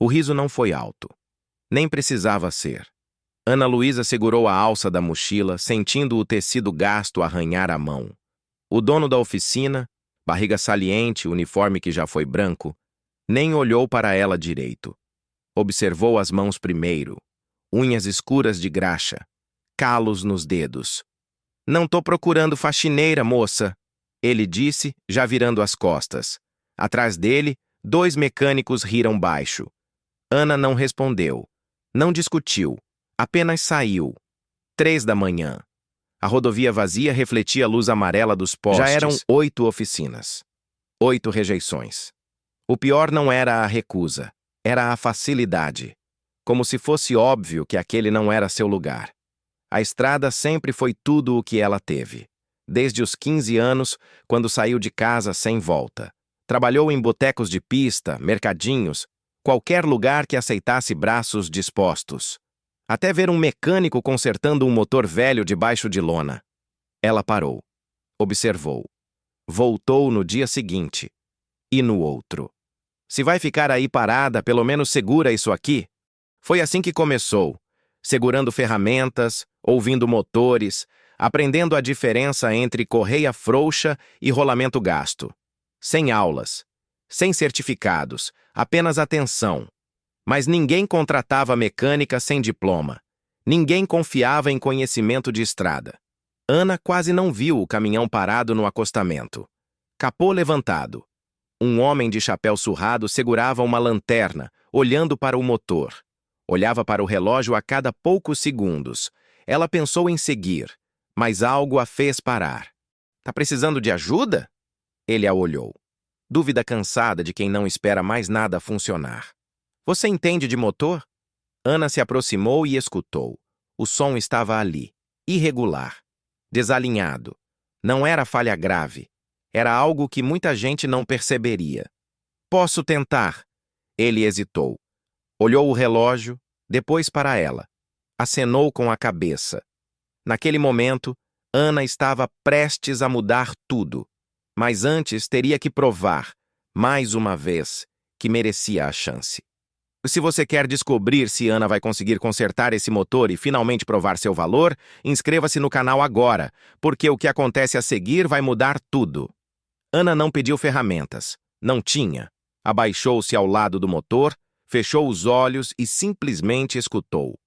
O riso não foi alto. Nem precisava ser. Ana Luísa segurou a alça da mochila, sentindo o tecido gasto arranhar a mão. O dono da oficina, barriga saliente, uniforme que já foi branco, nem olhou para ela direito. Observou as mãos primeiro, unhas escuras de graxa, calos nos dedos. "Não tô procurando faxineira, moça", ele disse, já virando as costas. Atrás dele, 2 mecânicos riram baixo. Ana não respondeu. Não discutiu. Apenas saiu. 3 da manhã. A rodovia vazia refletia a luz amarela dos postes. Já eram 8 oficinas. 8 rejeições. O pior não era a recusa. Era a facilidade. Como se fosse óbvio que aquele não era seu lugar. A estrada sempre foi tudo o que ela teve. Desde os 15 anos, quando saiu de casa sem volta. Trabalhou em botecos de pista, mercadinhos, qualquer lugar que aceitasse braços dispostos. Até ver um mecânico consertando um motor velho debaixo de lona. Ela parou. Observou. Voltou no dia seguinte. E no outro. "Se vai ficar aí parada, pelo menos segura isso aqui." Foi assim que começou. Segurando ferramentas, ouvindo motores, aprendendo a diferença entre correia frouxa e rolamento gasto. Sem aulas. Sem certificados. Apenas atenção. Mas ninguém contratava mecânica sem diploma. Ninguém confiava em conhecimento de estrada. Ana quase não viu o caminhão parado no acostamento. Capô levantado. Um homem de chapéu surrado segurava uma lanterna, olhando para o motor. Olhava para o relógio a cada poucos segundos. Ela pensou em seguir, mas algo a fez parar. "Tá precisando de ajuda?" Ele a olhou. Dúvida cansada de quem não espera mais nada funcionar. "Você entende de motor?" Ana se aproximou e escutou. O som estava ali, irregular, desalinhado. Não era falha grave. Era algo que muita gente não perceberia. "Posso tentar." Ele hesitou. Olhou o relógio, depois para ela. Acenou com a cabeça. Naquele momento, Ana estava prestes a mudar tudo. Mas antes teria que provar, mais uma vez, que merecia a chance. Se você quer descobrir se Ana vai conseguir consertar esse motor e finalmente provar seu valor, inscreva-se no canal agora, porque o que acontece a seguir vai mudar tudo. Ana não pediu ferramentas. Não tinha. Abaixou-se ao lado do motor, fechou os olhos e simplesmente escutou.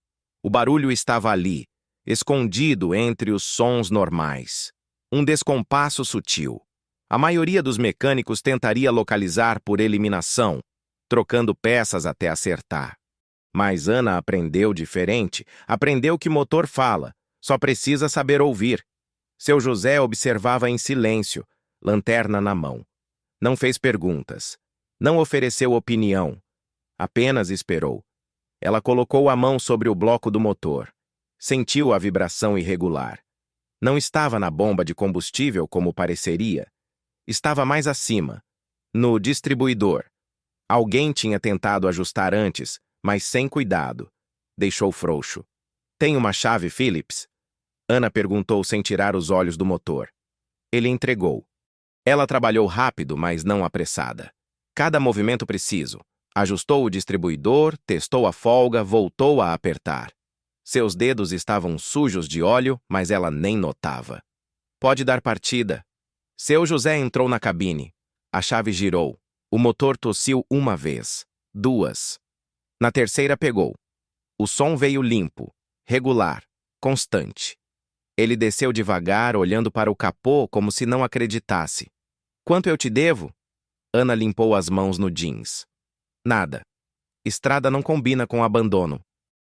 O barulho estava ali, escondido entre os sons normais. Um descompasso sutil. A maioria dos mecânicos tentaria localizar por eliminação, trocando peças até acertar. Mas Ana aprendeu diferente. Aprendeu que motor fala, só precisa saber ouvir. Seu José observava em silêncio, lanterna na mão. Não fez perguntas. Não ofereceu opinião. Apenas esperou. Ela colocou a mão sobre o bloco do motor. Sentiu a vibração irregular. Não estava na bomba de combustível como pareceria. Estava mais acima, no distribuidor. Alguém tinha tentado ajustar antes, mas sem cuidado. Deixou frouxo. "Tem uma chave Phillips?" Ana perguntou sem tirar os olhos do motor. Ele entregou. Ela trabalhou rápido, mas não apressada. Cada movimento preciso. Ajustou o distribuidor, testou a folga, voltou a apertar. Seus dedos estavam sujos de óleo, mas ela nem notava. "Pode dar partida." Seu José entrou na cabine. A chave girou. O motor tossiu uma vez, 2. Na terceira pegou. O som veio limpo, regular, constante. Ele desceu devagar, olhando para o capô como se não acreditasse. "Quanto eu te devo?" Ana limpou as mãos no jeans. "Nada. Estrada não combina com abandono."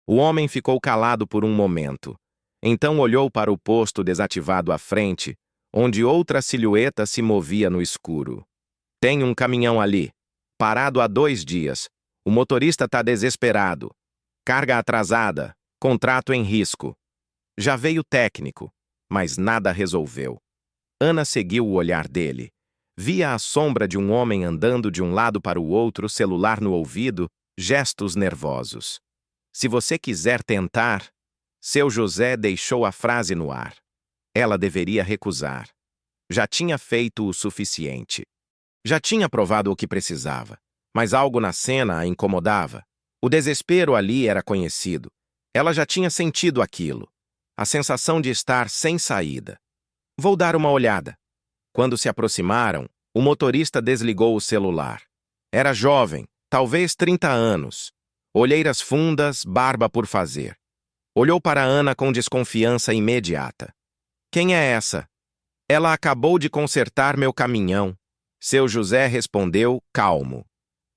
O homem ficou calado por um momento. Então olhou para o posto desativado à frente, onde outra silhueta se movia no escuro. "Tem um caminhão ali, parado há 2 dias. O motorista está desesperado. Carga atrasada, contrato em risco." Já veio técnico, mas nada resolveu. Ana seguiu o olhar dele. Via a sombra de um homem andando de um lado para o outro, celular no ouvido, gestos nervosos. "Se você quiser tentar..." Seu José deixou a frase no ar. Ela deveria recusar. Já tinha feito o suficiente. Já tinha provado o que precisava, mas algo na cena a incomodava. O desespero ali era conhecido. Ela já tinha sentido aquilo. A sensação de estar sem saída. Vou dar uma olhada. Quando se aproximaram, o motorista desligou o celular. Era jovem, talvez 30 anos. Olheiras fundas, barba por fazer. Olhou para Ana com desconfiança imediata. Quem é essa? Ela acabou de consertar meu caminhão. Seu José respondeu, calmo.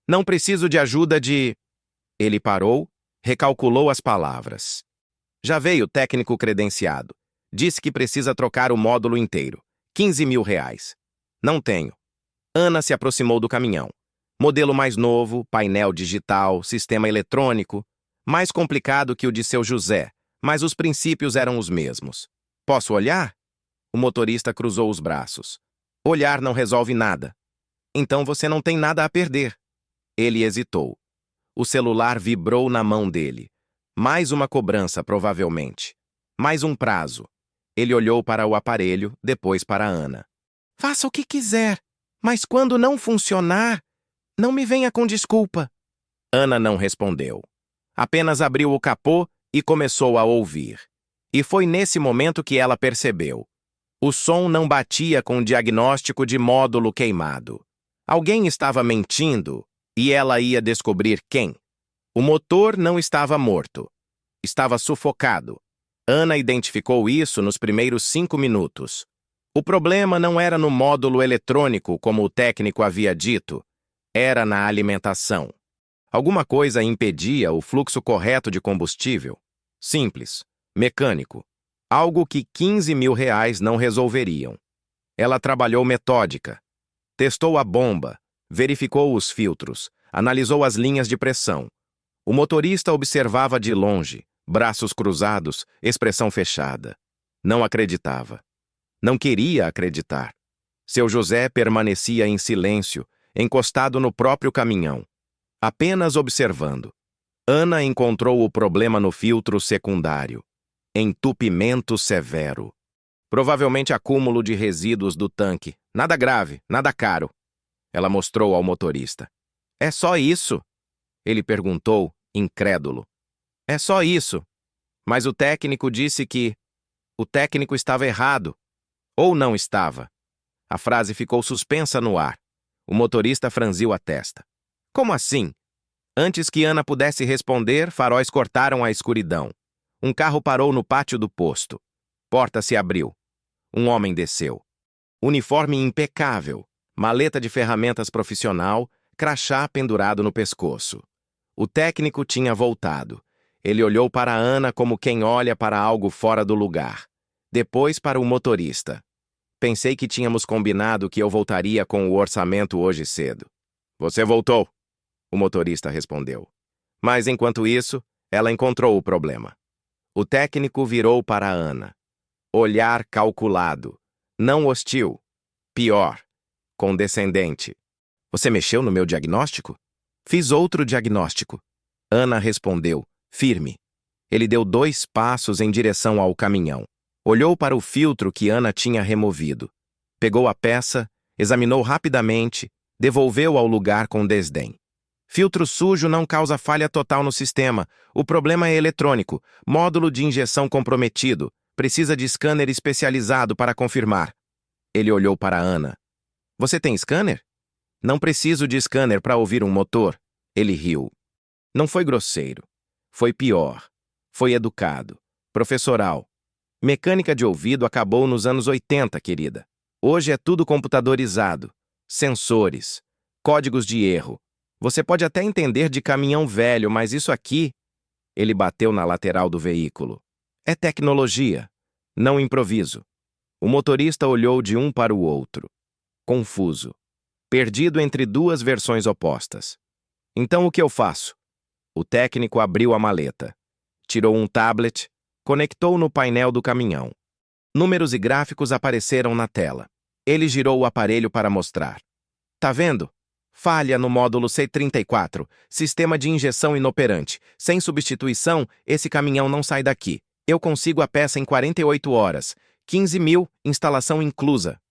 Não preciso de ajuda de... Ele parou, recalculou as palavras. Já veio o técnico credenciado. Disse que precisa trocar o módulo inteiro. 15 mil reais. Não tenho. Ana se aproximou do caminhão. Modelo mais novo, painel digital, sistema eletrônico. Mais complicado que o de seu José, mas os princípios eram os mesmos. Posso olhar? O motorista cruzou os braços. Olhar não resolve nada. Então você não tem nada a perder. Ele hesitou. O celular vibrou na mão dele. Mais uma cobrança, provavelmente. Mais um prazo. Ele olhou para o aparelho, depois para Ana. Faça o que quiser, mas quando não funcionar, não me venha com desculpa. Ana não respondeu. Apenas abriu o capô e começou a ouvir. E foi nesse momento que ela percebeu. O som não batia com o diagnóstico de módulo queimado. Alguém estava mentindo e ela ia descobrir quem. O motor não estava morto. Estava sufocado. Ana identificou isso nos primeiros 5 minutos. O problema não era no módulo eletrônico, como o técnico havia dito. Era na alimentação. Alguma coisa impedia o fluxo correto de combustível. Simples. Mecânico. Algo que 15 mil reais não resolveriam. Ela trabalhou metódica. Testou a bomba, verificou os filtros, analisou as linhas de pressão. O motorista observava de longe, braços cruzados, expressão fechada. Não acreditava. Não queria acreditar. Seu José permanecia em silêncio, encostado no próprio caminhão, apenas observando. Ana encontrou o problema no filtro secundário. Entupimento severo. Provavelmente acúmulo de resíduos do tanque. Nada grave, nada caro. Ela mostrou ao motorista. É só isso? Ele perguntou, incrédulo. É só isso. Mas o técnico disse que... O técnico estava errado. Ou não estava. A frase ficou suspensa no ar. O motorista franziu a testa. Como assim? Antes que Ana pudesse responder, faróis cortaram a escuridão. Um carro parou no pátio do posto. Porta se abriu. Um homem desceu. Uniforme impecável, maleta de ferramentas profissional, crachá pendurado no pescoço. O técnico tinha voltado. Ele olhou para Ana como quem olha para algo fora do lugar. Depois para o motorista. Pensei que tínhamos combinado que eu voltaria com o orçamento hoje cedo. Você voltou, o motorista respondeu. Mas, enquanto isso, ela encontrou o problema. O técnico virou para Ana. Olhar calculado. Não hostil. Pior. Condescendente. Você mexeu no meu diagnóstico? Fiz outro diagnóstico. Ana respondeu, firme. Ele deu 2 passos em direção ao caminhão. Olhou para o filtro que Ana tinha removido. Pegou a peça, examinou rapidamente, devolveu ao lugar com desdém. Filtro sujo não causa falha total no sistema. O problema é eletrônico. Módulo de injeção comprometido. Precisa de scanner especializado para confirmar. Ele olhou para Ana. Você tem scanner? Não preciso de scanner para ouvir um motor. Ele riu. Não foi grosseiro. Foi pior. Foi educado. Professoral. Mecânica de ouvido acabou nos anos 80, querida. Hoje é tudo computadorizado. Sensores. Códigos de erro. Você pode até entender de caminhão velho, mas isso aqui... Ele bateu na lateral do veículo. É tecnologia, não improviso. O motorista olhou de um para o outro. Confuso. Perdido entre 2 versões opostas. Então o que eu faço? O técnico abriu a maleta. Tirou um tablet, conectou no painel do caminhão. Números e gráficos apareceram na tela. Ele girou o aparelho para mostrar. Tá vendo? Falha no módulo C34, sistema de injeção inoperante. Sem substituição, esse caminhão não sai daqui. Eu consigo a peça em 48 horas. 15 mil, instalação inclusa.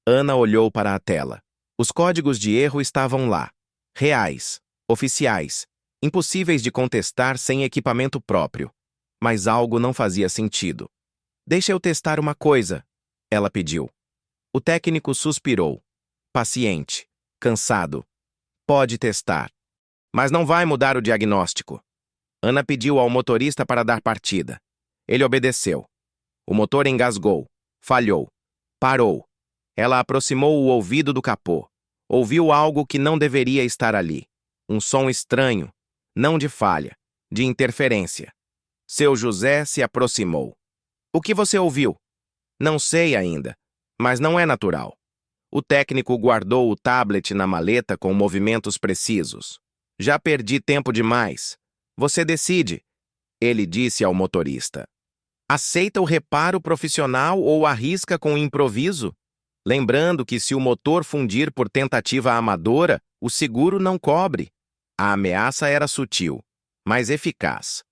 Ana olhou para a tela. Os códigos de erro estavam lá. Reais. Oficiais. impossíveis de contestar sem equipamento próprio. Mas algo não fazia sentido. Deixa eu testar uma coisa, ela pediu. O técnico suspirou. Paciente, cansado. Pode testar. Mas não vai mudar o diagnóstico. Ana pediu ao motorista para dar partida. Ele obedeceu. O motor engasgou. Falhou. Parou. Ela aproximou o ouvido do capô. Ouviu algo que não deveria estar ali. Um som estranho. Não de falha, de interferência. Seu José se aproximou. O que você ouviu? Não sei ainda, mas não é natural. O técnico guardou o tablet na maleta com movimentos precisos. Já perdi tempo demais. Você decide, ele disse ao motorista. Aceita o reparo profissional ou arrisca com o improviso? Lembrando que se o motor fundir por tentativa amadora, o seguro não cobre. A ameaça era sutil, mas eficaz.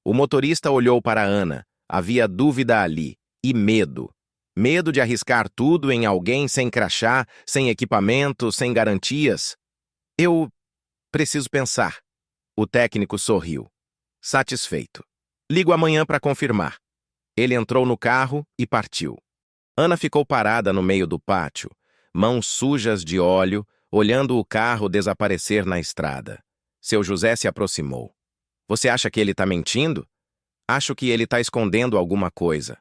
O motorista olhou para Ana. Havia dúvida ali e medo. Medo de arriscar tudo em alguém sem crachá, sem equipamento, sem garantias. Eu preciso pensar. O técnico sorriu. Satisfeito. Ligo amanhã para confirmar. Ele entrou no carro e partiu. Ana ficou parada no meio do pátio, mãos sujas de óleo, olhando o carro desaparecer na estrada. Seu José se aproximou. Você acha que ele está mentindo? Acho que ele está escondendo alguma coisa.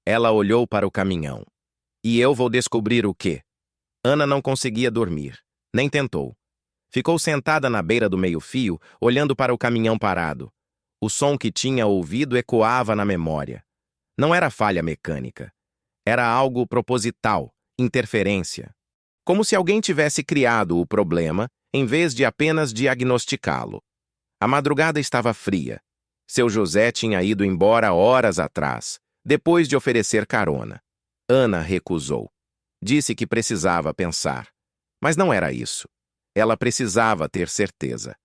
Ela olhou para o caminhão. E eu vou descobrir o quê? Ana não conseguia dormir. Nem tentou. Ficou sentada na beira do meio-fio, olhando para o caminhão parado. O som que tinha ouvido ecoava na memória. Não era falha mecânica. Era algo proposital, interferência. Como se alguém tivesse criado o problema, em vez de apenas diagnosticá-lo. A madrugada estava fria. Seu José tinha ido embora horas atrás, depois de oferecer carona. Ana recusou. Disse que precisava pensar. Mas não era isso. Ela precisava ter certeza.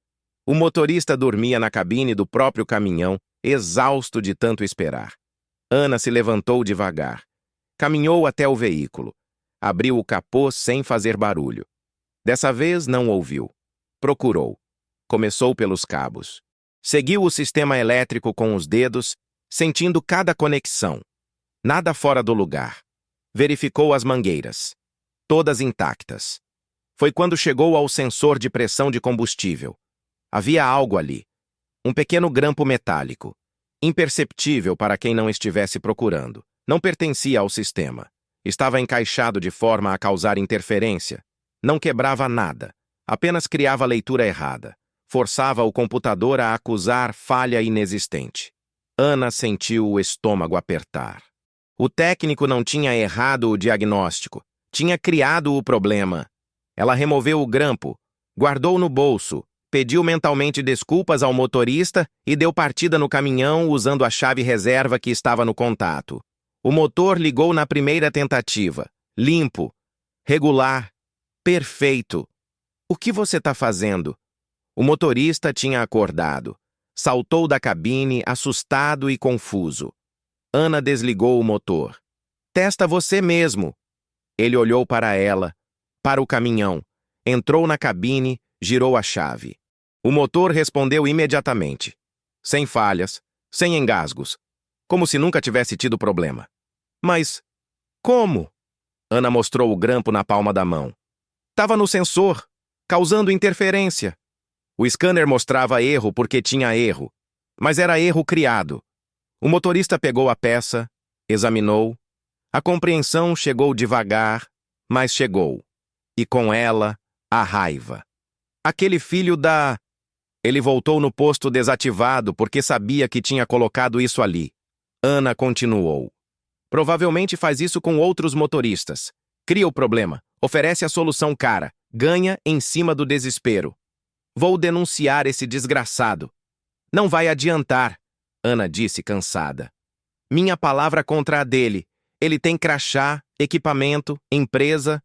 O motorista dormia na cabine do próprio caminhão, exausto de tanto esperar. Ana se levantou devagar. Caminhou até o veículo. Abriu o capô sem fazer barulho. Dessa vez não ouviu. Procurou. Começou pelos cabos. Seguiu o sistema elétrico com os dedos, sentindo cada conexão. Nada fora do lugar. Verificou as mangueiras. Todas intactas. Foi quando chegou ao sensor de pressão de combustível. Havia algo ali. Um pequeno grampo metálico. Imperceptível para quem não estivesse procurando. Não pertencia ao sistema. Estava encaixado de forma a causar interferência. Não quebrava nada. Apenas criava leitura errada. Forçava o computador a acusar falha inexistente. Ana sentiu o estômago apertar. O técnico não tinha errado o diagnóstico. Tinha criado o problema. Ela removeu o grampo, guardou no bolso, pediu mentalmente desculpas ao motorista e deu partida no caminhão usando a chave reserva que estava no contato. O motor ligou na primeira tentativa. Limpo. Regular. Perfeito. O que você está fazendo? O motorista tinha acordado. Saltou da cabine, assustado e confuso. Ana desligou o motor. Testa você mesmo. Ele olhou para ela, para o caminhão, entrou na cabine, girou a chave. O motor respondeu imediatamente. Sem falhas, sem engasgos. Como se nunca tivesse tido problema. Mas, como? Ana mostrou o grampo na palma da mão. Tava no sensor, causando interferência. O scanner mostrava erro porque tinha erro, mas era erro criado. O motorista pegou a peça, examinou. A compreensão chegou devagar, mas chegou. E com ela, a raiva. Aquele filho da... Ele voltou no posto desativado porque sabia que tinha colocado isso ali. Ana continuou. Provavelmente faz isso com outros motoristas. Cria o problema, oferece a solução cara, ganha em cima do desespero. Vou denunciar esse desgraçado. Não vai adiantar, Ana disse cansada. Minha palavra contra a dele. Ele tem crachá, equipamento, empresa.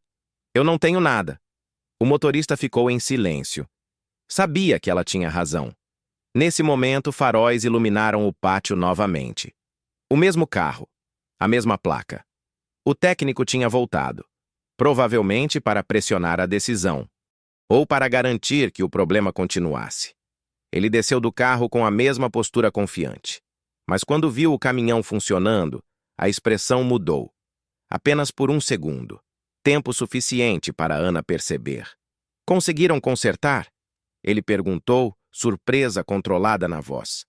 Eu não tenho nada. O motorista ficou em silêncio. Sabia que ela tinha razão. Nesse momento, faróis iluminaram o pátio novamente. O mesmo carro. A mesma placa. O técnico tinha voltado. Provavelmente para pressionar a decisão. Ou para garantir que o problema continuasse. Ele desceu do carro com a mesma postura confiante. Mas quando viu o caminhão funcionando, a expressão mudou. Apenas por um segundo. Tempo suficiente para Ana perceber. Conseguiram consertar? Ele perguntou, surpresa controlada na voz.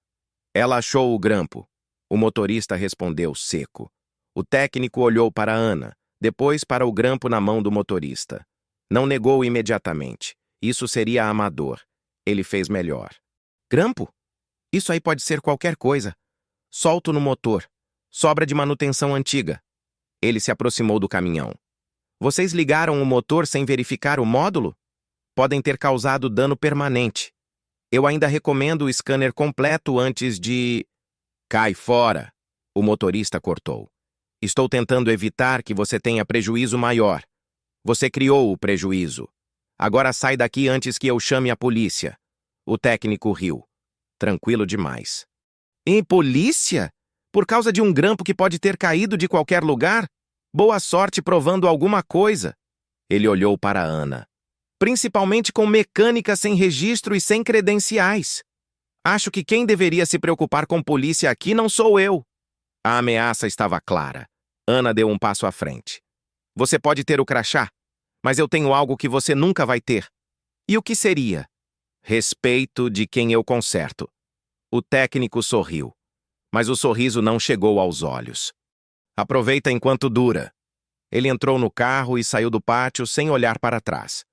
Ela achou o grampo. O motorista respondeu seco. O técnico olhou para Ana, depois para o grampo na mão do motorista. Não negou imediatamente. Isso seria amador. Ele fez melhor. Grampo? Isso aí pode ser qualquer coisa. Solto no motor. Sobra de manutenção antiga. Ele se aproximou do caminhão. Vocês ligaram o motor sem verificar o módulo? Podem ter causado dano permanente. Eu ainda recomendo o scanner completo antes de... Cai fora! O motorista cortou. Estou tentando evitar que você tenha prejuízo maior. Você criou o prejuízo. Agora sai daqui antes que eu chame a polícia. O técnico riu. Tranquilo demais. E polícia? Por causa de um grampo que pode ter caído de qualquer lugar? Boa sorte provando alguma coisa. Ele olhou para Ana. Principalmente com mecânica sem registro e sem credenciais. Acho que quem deveria se preocupar com polícia aqui não sou eu. A ameaça estava clara. Ana deu um passo à frente. Você pode ter o crachá, mas eu tenho algo que você nunca vai ter. E o que seria? Respeito de quem eu conserto. O técnico sorriu, mas o sorriso não chegou aos olhos. Aproveita enquanto dura. Ele entrou no carro e saiu do pátio sem olhar para trás.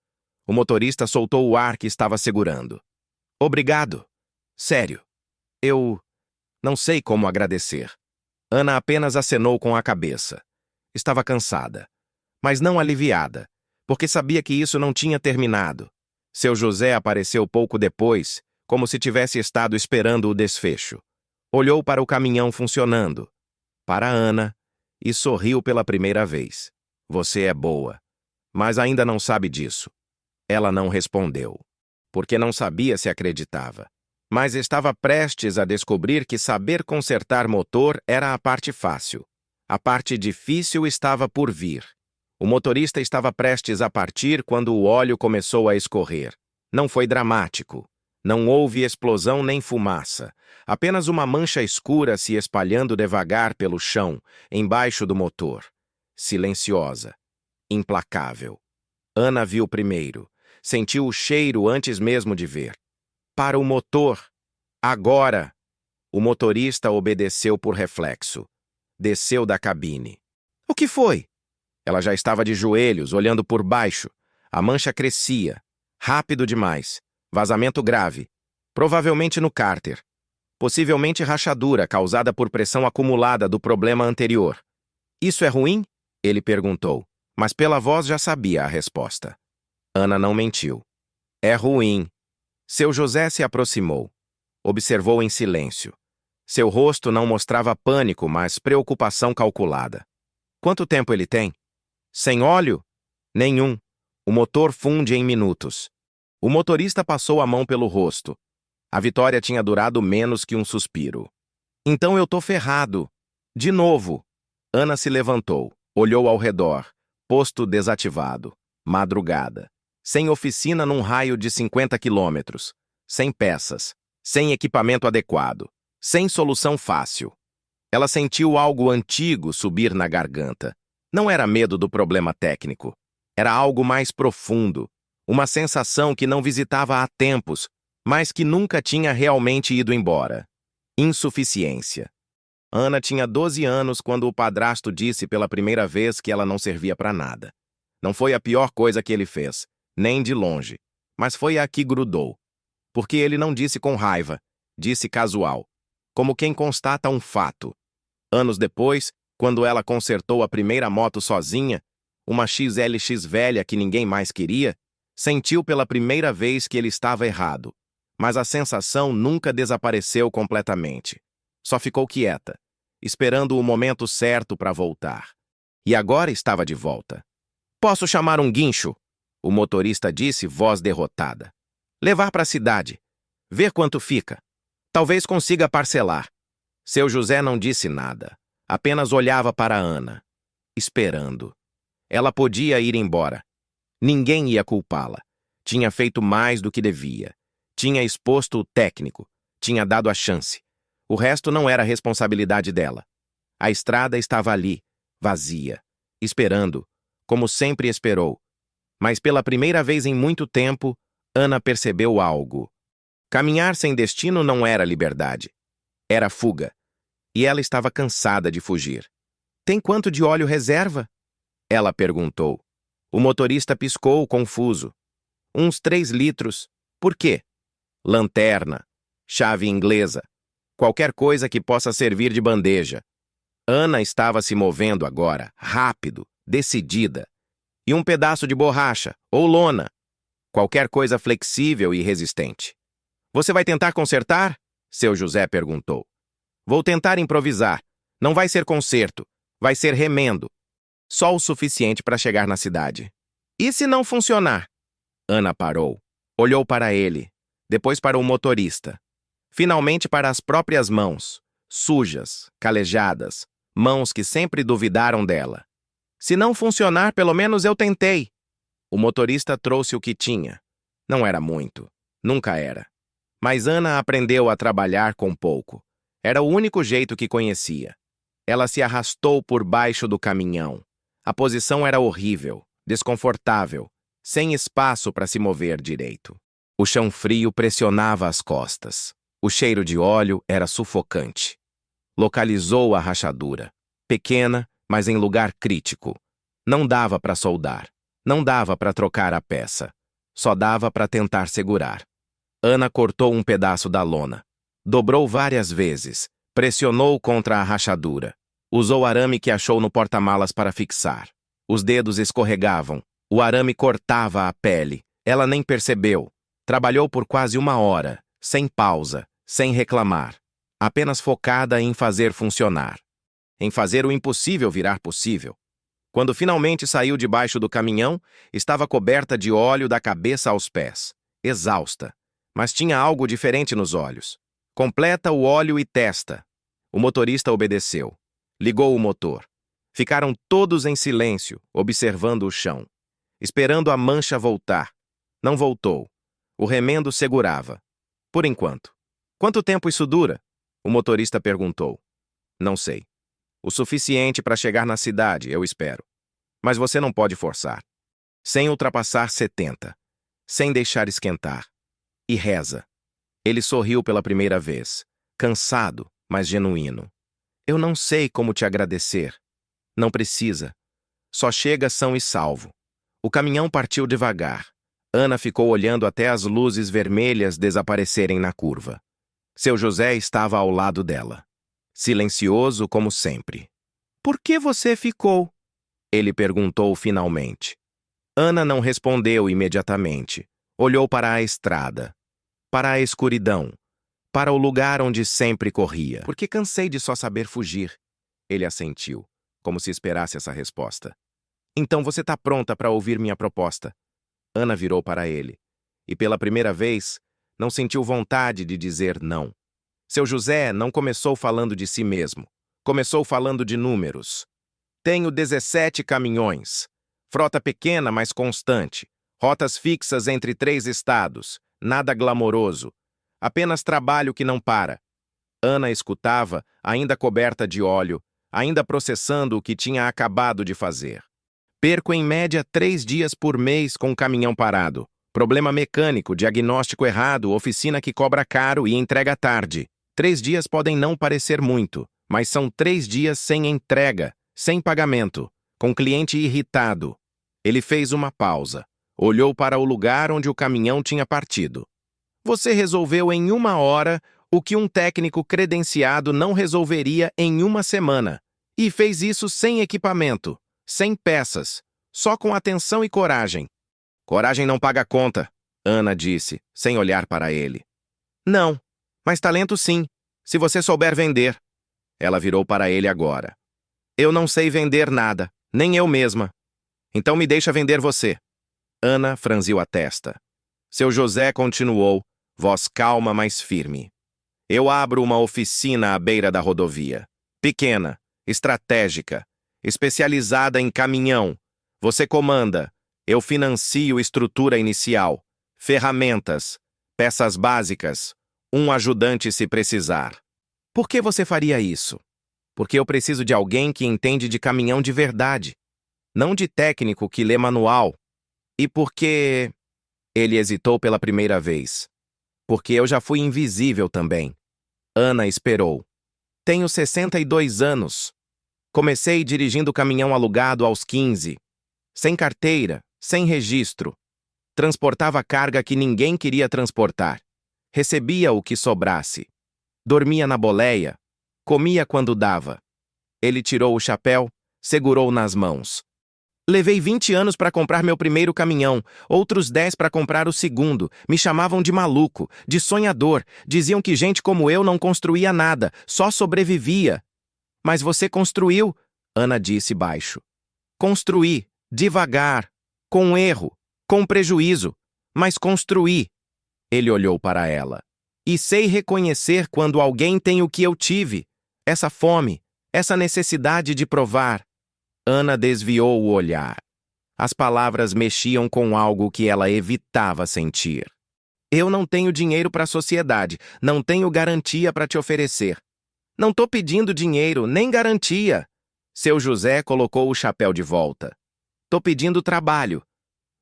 O motorista soltou o ar que estava segurando. Obrigado. Sério. Eu não sei como agradecer. Ana apenas acenou com a cabeça. Estava cansada, mas não aliviada, porque sabia que isso não tinha terminado. Seu José apareceu pouco depois, como se tivesse estado esperando o desfecho. Olhou para o caminhão funcionando, para Ana, e sorriu pela primeira vez. Você é boa, mas ainda não sabe disso. Ela não respondeu, porque não sabia se acreditava. Mas estava prestes a descobrir que saber consertar motor era a parte fácil. A parte difícil estava por vir. O motorista estava prestes a partir quando o óleo começou a escorrer. Não foi dramático. Não houve explosão nem fumaça. Apenas uma mancha escura se espalhando devagar pelo chão, embaixo do motor. Silenciosa. Implacável. Ana viu primeiro. Sentiu o cheiro antes mesmo de ver. Para o motor. Agora! O motorista obedeceu por reflexo. Desceu da cabine. O que foi? Ela já estava de joelhos, olhando por baixo. A mancha crescia. Rápido demais. Vazamento grave. Provavelmente no cárter. Possivelmente rachadura causada por pressão acumulada do problema anterior. Isso é ruim? Ele perguntou, mas pela voz já sabia a resposta. Ana não mentiu. É ruim. Seu José se aproximou. Observou em silêncio. Seu rosto não mostrava pânico, mas preocupação calculada. Quanto tempo ele tem? Sem óleo? Nenhum. O motor funde em minutos. O motorista passou a mão pelo rosto. A vitória tinha durado menos que um suspiro. Então eu tô ferrado. De novo. Ana se levantou, olhou ao redor. Posto desativado. Madrugada. Sem oficina num raio de 50 quilômetros. Sem peças. Sem equipamento adequado. Sem solução fácil. Ela sentiu algo antigo subir na garganta. Não era medo do problema técnico. Era algo mais profundo. Uma sensação que não visitava há tempos, mas que nunca tinha realmente ido embora. Insuficiência. Ana tinha 12 anos quando o padrasto disse pela primeira vez que ela não servia para nada. Não foi a pior coisa que ele fez, nem de longe, mas foi a que grudou. Porque ele não disse com raiva, disse casual, como quem constata um fato. Anos depois, quando ela consertou a primeira moto sozinha, uma XLX velha que ninguém mais queria, sentiu pela primeira vez que ele estava errado. Mas a sensação nunca desapareceu completamente. Só ficou quieta, esperando o momento certo para voltar. E agora estava de volta. Posso chamar um guincho? O motorista disse, voz derrotada. Levar para a cidade. Ver quanto fica. Talvez consiga parcelar. Seu José não disse nada. Apenas olhava para Ana, esperando. Ela podia ir embora. Ninguém ia culpá-la. Tinha feito mais do que devia. Tinha exposto o técnico, tinha dado a chance. O resto não era responsabilidade dela. A estrada estava ali, vazia, esperando, como sempre esperou. Mas pela primeira vez em muito tempo, Ana percebeu algo. Caminhar sem destino não era liberdade. Era fuga. E ela estava cansada de fugir. Tem quanto de óleo reserva? Ela perguntou. O motorista piscou, confuso. Uns 3 litros. Por quê? Lanterna, chave inglesa, qualquer coisa que possa servir de bandeja. Ana estava se movendo agora, rápido, decidida. E um pedaço de borracha, ou lona. Qualquer coisa flexível e resistente. Você vai tentar consertar? Seu José perguntou. Vou tentar improvisar. Não vai ser conserto, vai ser remendo. Só o suficiente para chegar na cidade. E se não funcionar? Ana parou. Olhou para ele, depois para o motorista. Finalmente para as próprias mãos, sujas, calejadas, mãos que sempre duvidaram dela. Se não funcionar, pelo menos eu tentei. O motorista trouxe o que tinha. Não era muito. Nunca era. Mas Ana aprendeu a trabalhar com pouco. Era o único jeito que conhecia. Ela se arrastou por baixo do caminhão. A posição era horrível, desconfortável, sem espaço para se mover direito. O chão frio pressionava as costas. O cheiro de óleo era sufocante. Localizou a rachadura. Pequena, mas em lugar crítico. Não dava para soldar. Não dava para trocar a peça. Só dava para tentar segurar. Ana cortou um pedaço da lona. Dobrou várias vezes. Pressionou contra a rachadura. Usou arame que achou no porta-malas para fixar. Os dedos escorregavam. O arame cortava a pele. Ela nem percebeu. Trabalhou por quase 1 hora, sem pausa, sem reclamar. Apenas focada em fazer funcionar. Em fazer o impossível virar possível. Quando finalmente saiu debaixo do caminhão, estava coberta de óleo da cabeça aos pés. Exausta. Mas tinha algo diferente nos olhos. Completa o óleo e testa. O motorista obedeceu. Ligou o motor. Ficaram todos em silêncio, observando o chão. Esperando a mancha voltar. Não voltou. O remendo segurava. Por enquanto. Quanto tempo isso dura? O motorista perguntou. Não sei. O suficiente para chegar na cidade, eu espero. Mas você não pode forçar. Sem ultrapassar 70. Sem deixar esquentar. E reza. Ele sorriu pela primeira vez. Cansado, mas genuíno. Eu não sei como te agradecer. Não precisa. Só chega são e salvo. O caminhão partiu devagar. Ana ficou olhando até as luzes vermelhas desaparecerem na curva. Seu José estava ao lado dela. Silencioso como sempre. Por que você ficou? Ele perguntou finalmente. Ana não respondeu imediatamente. Olhou para a estrada. Para a escuridão. Para o lugar onde sempre corria. Porque cansei de só saber fugir. Ele assentiu, como se esperasse essa resposta. Então você está pronta para ouvir minha proposta? Ana virou para ele. E pela primeira vez, não sentiu vontade de dizer não. Seu José não começou falando de si mesmo. Começou falando de números. Tenho 17 caminhões. Frota pequena, mas constante. Rotas fixas entre 3 estados. Nada glamouroso. Apenas trabalho que não para. Ana escutava, ainda coberta de óleo, ainda processando o que tinha acabado de fazer. Perco em média 3 dias por mês com o caminhão parado. Problema mecânico, diagnóstico errado, oficina que cobra caro e entrega tarde. 3 dias podem não parecer muito, mas são 3 dias sem entrega, sem pagamento, com cliente irritado. Ele fez uma pausa. Olhou para o lugar onde o caminhão tinha partido. Você resolveu em 1 hora o que um técnico credenciado não resolveria em 1 semana. E fez isso sem equipamento, sem peças, só com atenção e coragem. Coragem não paga conta, Ana disse, sem olhar para ele. Não, mas talento sim, se você souber vender. Ela virou para ele agora. Eu não sei vender nada, nem eu mesma. Então me deixa vender você. Ana franziu a testa. Seu José continuou, voz calma, mas firme. Eu abro uma oficina à beira da rodovia. Pequena, estratégica, especializada em caminhão. Você comanda. Eu financio estrutura inicial, ferramentas, Peças básicas. Um ajudante se precisar. Por que você faria isso? Porque eu preciso de alguém que entende de caminhão de verdade, não de técnico que lê manual. E porque... Ele hesitou pela primeira vez. Porque eu já fui invisível também. Ana esperou. Tenho 62 anos. Comecei dirigindo caminhão alugado aos 15. Sem carteira, sem registro. Transportava carga que ninguém queria transportar. Recebia o que sobrasse. Dormia na boleia. Comia quando dava. Ele tirou o chapéu, segurou nas mãos. Levei 20 anos para comprar meu primeiro caminhão, outros 10 para comprar o segundo. Me chamavam de maluco, de sonhador. Diziam que gente como eu não construía nada, só sobrevivia. Mas você construiu, Ana disse baixo. Construí, devagar, com erro, com prejuízo, mas construí. Ele olhou para ela. E sei reconhecer quando alguém tem o que eu tive. Essa fome, essa necessidade de provar. Ana desviou o olhar. As palavras mexiam com algo que ela evitava sentir. Eu não tenho dinheiro para a sociedade, não tenho garantia para te oferecer. Não tô pedindo dinheiro, nem garantia. Seu José colocou o chapéu de volta. Tô pedindo trabalho.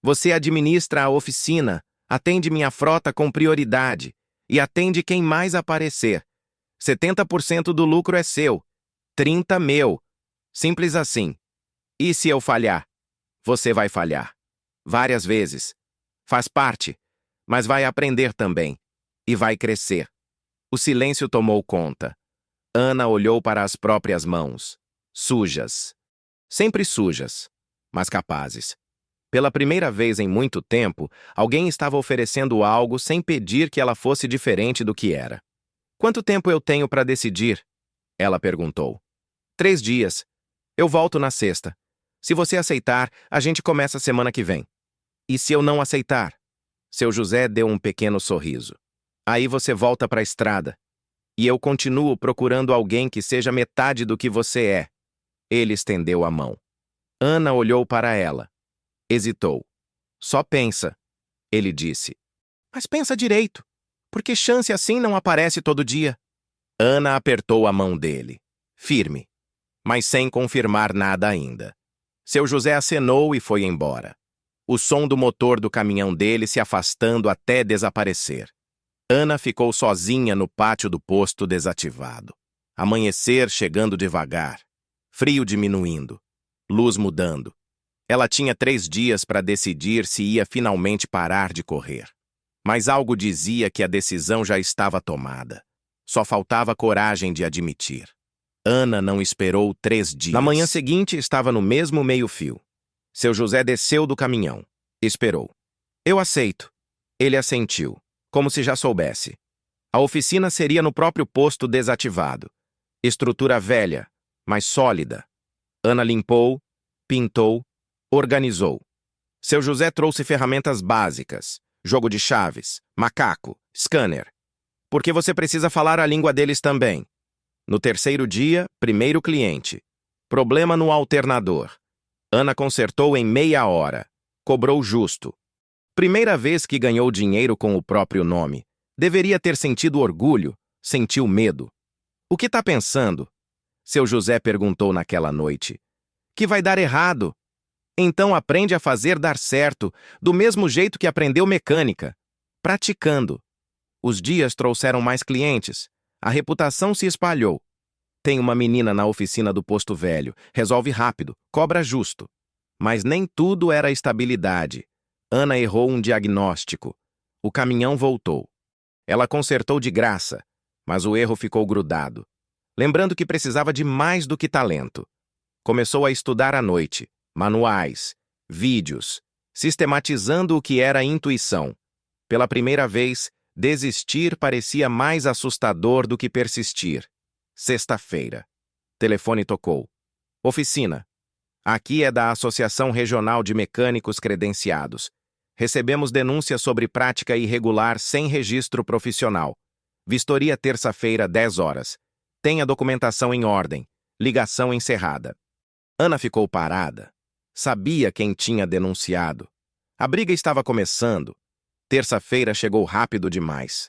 Você administra a oficina, atende minha frota com prioridade e atende quem mais aparecer. 70% do lucro é seu, 30% meu. Simples assim. E se eu falhar? Você vai falhar. Várias vezes. Faz parte, mas vai aprender também. E vai crescer. O silêncio tomou conta. Ana olhou para as próprias mãos. Sujas. Sempre sujas, mas capazes. Pela primeira vez em muito tempo, alguém estava oferecendo algo sem pedir que ela fosse diferente do que era. Quanto tempo eu tenho para decidir? Ela perguntou. 3 dias. Eu volto na sexta. Se você aceitar, a gente começa semana que vem. E se eu não aceitar? Seu José deu um pequeno sorriso. Aí você volta para a estrada. E eu continuo procurando alguém que seja metade do que você é. Ele estendeu a mão. Ana olhou para ela. Hesitou. Só pensa, ele disse. Mas pensa direito, porque chance assim não aparece todo dia. Ana apertou a mão dele, firme, mas sem confirmar nada ainda. Seu José acenou e foi embora. O som do motor do caminhão dele se afastando até desaparecer. Ana ficou sozinha no pátio do posto desativado. Amanhecer chegando devagar. Frio diminuindo. Luz mudando. Ela tinha 3 dias para decidir se ia finalmente parar de correr. Mas algo dizia que a decisão já estava tomada. Só faltava coragem de admitir. Ana não esperou 3 dias. Na manhã seguinte, estava no mesmo meio-fio. Seu José desceu do caminhão. Esperou. Eu aceito. Ele assentiu, como se já soubesse. A oficina seria no próprio posto desativado. Estrutura velha, mas sólida. Ana limpou, pintou, organizou. Seu José trouxe ferramentas básicas, jogo de chaves, macaco, scanner. Porque você precisa falar a língua deles também. No 3º dia, primeiro cliente. Problema no alternador. Ana consertou em meia hora. Cobrou justo. Primeira vez que ganhou dinheiro com o próprio nome. Deveria ter sentido orgulho, sentiu medo. O que tá pensando? Seu José perguntou naquela noite. Que vai dar errado. Então aprende a fazer dar certo, do mesmo jeito que aprendeu mecânica. Praticando. Os dias trouxeram mais clientes. A reputação se espalhou. Tem uma menina na oficina do posto velho. Resolve rápido, cobra justo. Mas nem tudo era estabilidade. Ana errou um diagnóstico. O caminhão voltou. Ela consertou de graça, mas o erro ficou grudado. Lembrando que precisava de mais do que talento. Começou a estudar à noite, manuais, vídeos, sistematizando o que era intuição. Pela primeira vez, desistir parecia mais assustador do que persistir. Sexta-feira. Telefone tocou. Oficina. Aqui é da Associação Regional de Mecânicos Credenciados. Recebemos denúncias sobre prática irregular sem registro profissional. Vistoria terça-feira, 10 horas. Tenha documentação em ordem. Ligação encerrada. Ana ficou parada. Sabia quem tinha denunciado. A briga estava começando. Terça-feira chegou rápido demais.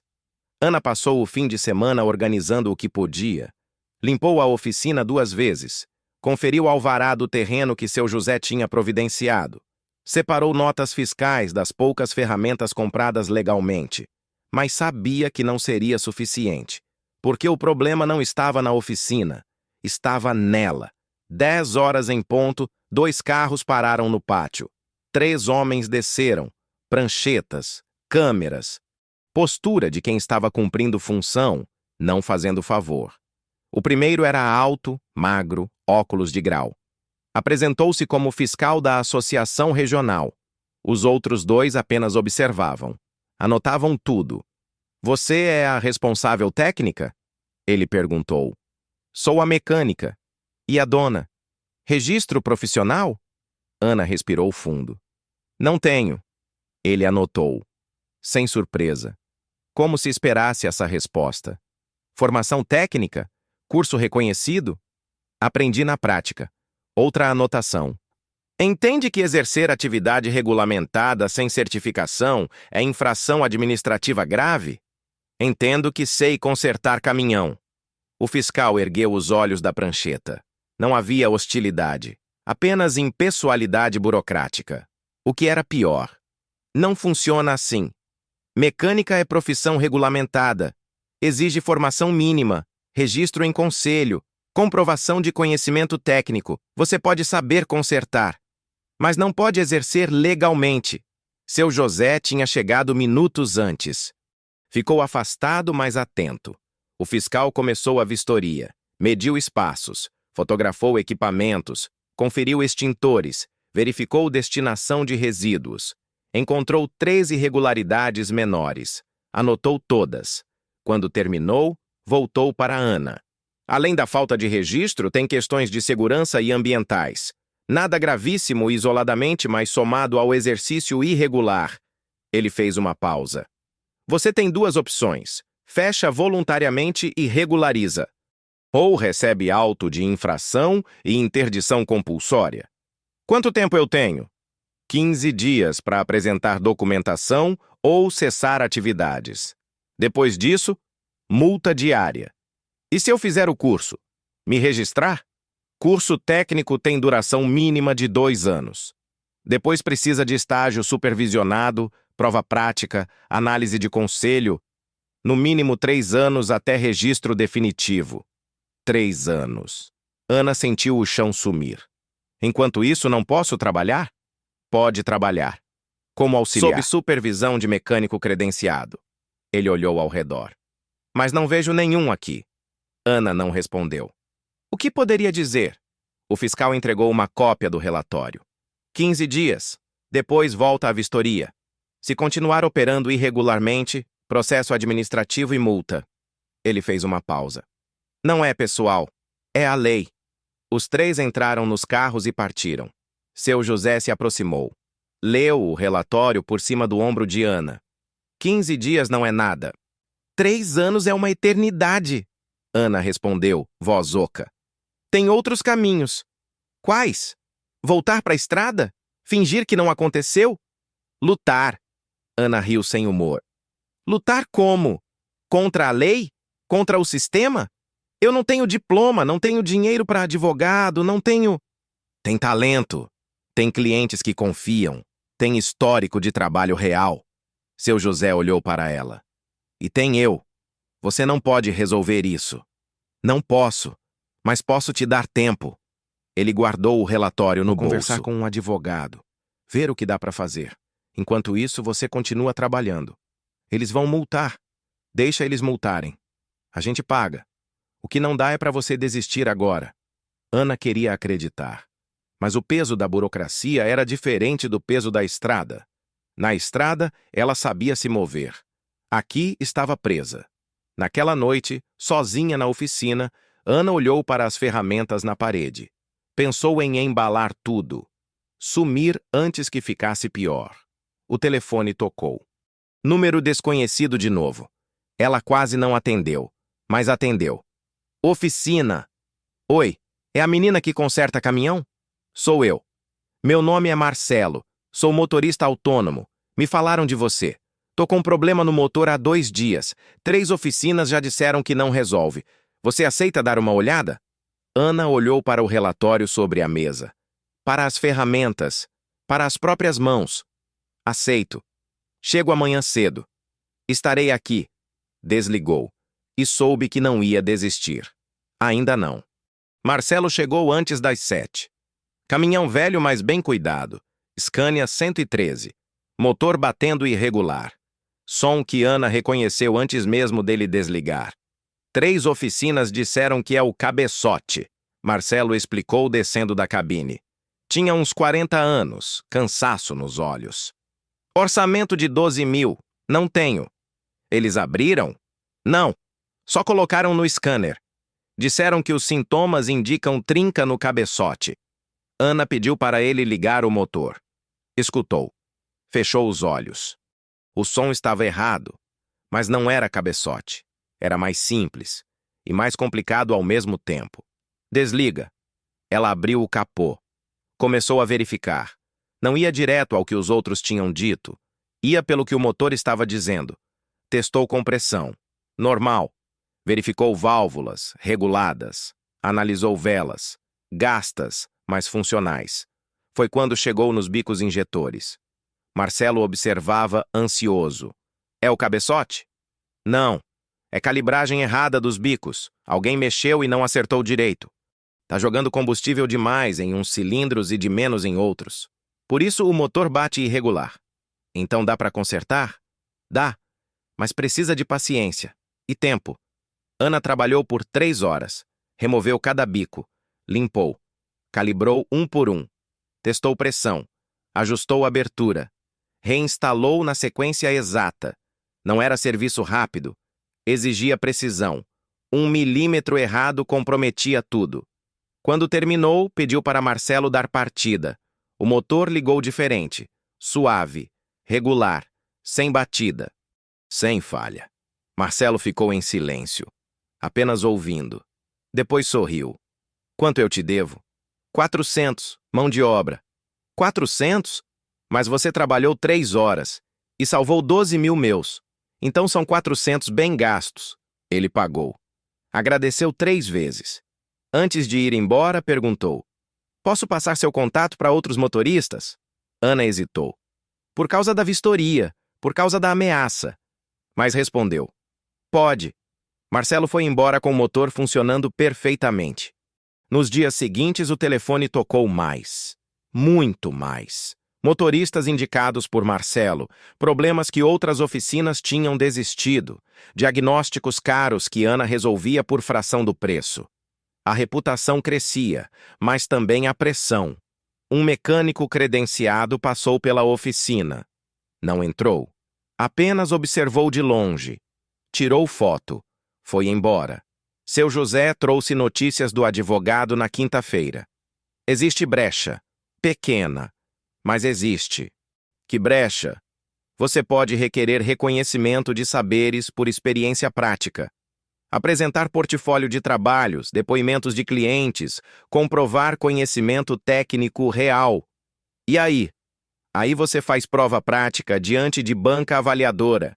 Ana passou o fim de semana organizando o que podia. Limpou a oficina 2 vezes. Conferiu o alvará do terreno que seu José tinha providenciado. Separou notas fiscais das poucas ferramentas compradas legalmente. Mas sabia que não seria suficiente, porque o problema não estava na oficina, estava nela. 10 horas em ponto, 2 carros pararam no pátio. 3 homens desceram, pranchetas, câmeras. Postura de quem estava cumprindo função, não fazendo favor. O primeiro era alto, magro, óculos de grau. Apresentou-se como fiscal da Associação Regional. Os outros 2 apenas observavam. Anotavam tudo. Você é a responsável técnica? Ele perguntou. Sou a mecânica. E a dona? Registro profissional? Ana respirou fundo. Não tenho. Ele anotou. Sem surpresa. Como se esperasse essa resposta. Formação técnica? Curso reconhecido? Aprendi na prática. Outra anotação. Entende que exercer atividade regulamentada sem certificação é infração administrativa grave? Entendo que sei consertar caminhão. O fiscal ergueu os olhos da prancheta. Não havia hostilidade, apenas impessoalidade burocrática. O que era pior. Não funciona assim. Mecânica é profissão regulamentada. Exige formação mínima, registro em conselho, comprovação de conhecimento técnico. Você pode saber consertar, mas não pode exercer legalmente. Seu José tinha chegado minutos antes. Ficou afastado, mas atento. O fiscal começou a vistoria, mediu espaços, fotografou equipamentos, conferiu extintores, verificou destinação de resíduos. Encontrou 3 irregularidades menores. Anotou todas. Quando terminou, voltou para Ana. Além da falta de registro, tem questões de segurança e ambientais. Nada gravíssimo isoladamente, mas somado ao exercício irregular. Ele fez uma pausa. Você tem 2 opções. Fecha voluntariamente e regulariza. Ou recebe auto de infração e interdição compulsória. Quanto tempo eu tenho? 15 dias para apresentar documentação ou cessar atividades. Depois disso, multa diária. E se eu fizer o curso? Me registrar? Curso técnico tem duração mínima de 2 anos. Depois precisa de estágio supervisionado, prova prática, análise de conselho. No mínimo 3 anos até registro definitivo. 3 anos. Ana sentiu o chão sumir. Enquanto isso, não posso trabalhar? Pode trabalhar. Como auxiliar. Sob supervisão de mecânico credenciado. Ele olhou ao redor. Mas não vejo nenhum aqui. Ana não respondeu. O que poderia dizer? O fiscal entregou uma cópia do relatório. 15 dias. Depois volta à vistoria. Se continuar operando irregularmente, processo administrativo e multa. Ele fez uma pausa. Não é pessoal. É a lei. Os 3 entraram nos carros e partiram. Seu José se aproximou. Leu o relatório por cima do ombro de Ana. 15 dias não é nada. 3 anos é uma eternidade. Ana respondeu, voz oca. Tem outros caminhos. Quais? Voltar para a estrada? Fingir que não aconteceu? Lutar. Ana riu sem humor. Lutar como? Contra a lei? Contra o sistema? Eu não tenho diploma, não tenho dinheiro para advogado, não tenho... Tem talento. Tem clientes que confiam. Tem histórico de trabalho real. Seu José olhou para ela. E tem eu. Você não pode resolver isso. Não posso, mas posso te dar tempo. Ele guardou o relatório no bolso. Conversar com um advogado. Ver o que dá para fazer. Enquanto isso, você continua trabalhando. Eles vão multar. Deixa eles multarem. A gente paga. O que não dá é para você desistir agora. Ana queria acreditar. Mas o peso da burocracia era diferente do peso da estrada. Na estrada, ela sabia se mover. Aqui estava presa. Naquela noite, sozinha na oficina, Ana olhou para as ferramentas na parede. Pensou em embalar tudo. Sumir antes que ficasse pior. O telefone tocou. Número desconhecido de novo. Ela quase não atendeu, mas atendeu. Oficina. Oi, é a menina que conserta caminhão? Sou eu. Meu nome é Marcelo. Sou motorista autônomo. Me falaram de você. Tô com um problema no motor há 2 dias. 3 oficinas já disseram que não resolve. Você aceita dar uma olhada? Ana olhou para o relatório sobre a mesa. Para as ferramentas. Para as próprias mãos. Aceito. Chego amanhã cedo. Estarei aqui. Desligou. E soube que não ia desistir. Ainda não. Marcelo chegou antes das 7. Caminhão velho, mas bem cuidado. Scania 113. Motor batendo irregular. Som que Ana reconheceu antes mesmo dele desligar. 3 oficinas disseram que é o cabeçote. Marcelo explicou descendo da cabine. Tinha uns 40 anos, cansaço nos olhos. Orçamento de 12 mil. Não tenho. Eles abriram? Não. Só colocaram no scanner. Disseram que os sintomas indicam trinca no cabeçote. Ana pediu para ele ligar o motor. Escutou. Fechou os olhos. O som estava errado, mas não era cabeçote. Era mais simples e mais complicado ao mesmo tempo. Desliga. Ela abriu o capô. Começou a verificar. Não ia direto ao que os outros tinham dito. Ia pelo que o motor estava dizendo. Testou compressão. Normal. Verificou válvulas, reguladas. Analisou velas. Gastas, mas funcionais. Foi quando chegou nos bicos injetores. Marcelo observava ansioso. É o cabeçote? Não. É calibragem errada dos bicos. Alguém mexeu e não acertou direito. Tá jogando combustível demais em uns cilindros e de menos em outros. Por isso o motor bate irregular. Então dá para consertar? Dá. Mas precisa de paciência. E tempo. Ana trabalhou por 3 horas. Removeu cada bico. Limpou. Calibrou um por um. Testou pressão. Ajustou abertura. Reinstalou na sequência exata. Não era serviço rápido. Exigia precisão. 1 milímetro errado comprometia tudo. Quando terminou, pediu para Marcelo dar partida. O motor ligou diferente. Suave. Regular. Sem batida. Sem falha. Marcelo ficou em silêncio. Apenas ouvindo. Depois sorriu. Quanto eu te devo? 400. Mão de obra. 400? Mas você trabalhou 3 horas e salvou 12 mil meus. Então são 400 bem gastos. Ele pagou. Agradeceu 3 vezes. Antes de ir embora, perguntou. Posso passar seu contato para outros motoristas? Ana hesitou. Por causa da vistoria, por causa da ameaça. Mas respondeu. Pode. Marcelo foi embora com o motor funcionando perfeitamente. Nos dias seguintes, o telefone tocou mais. Muito mais. Motoristas indicados por Marcelo, problemas que outras oficinas tinham desistido, diagnósticos caros que Ana resolvia por fração do preço. A reputação crescia, mas também a pressão. Um mecânico credenciado passou pela oficina. Não entrou. Apenas observou de longe. Tirou foto. Foi embora. Seu José trouxe notícias do advogado na quinta-feira. Existe brecha. Pequena. Mas existe. Que brecha? Você pode requerer reconhecimento de saberes por experiência prática. Apresentar portfólio de trabalhos, depoimentos de clientes, comprovar conhecimento técnico real. E aí? Aí você faz prova prática diante de banca avaliadora.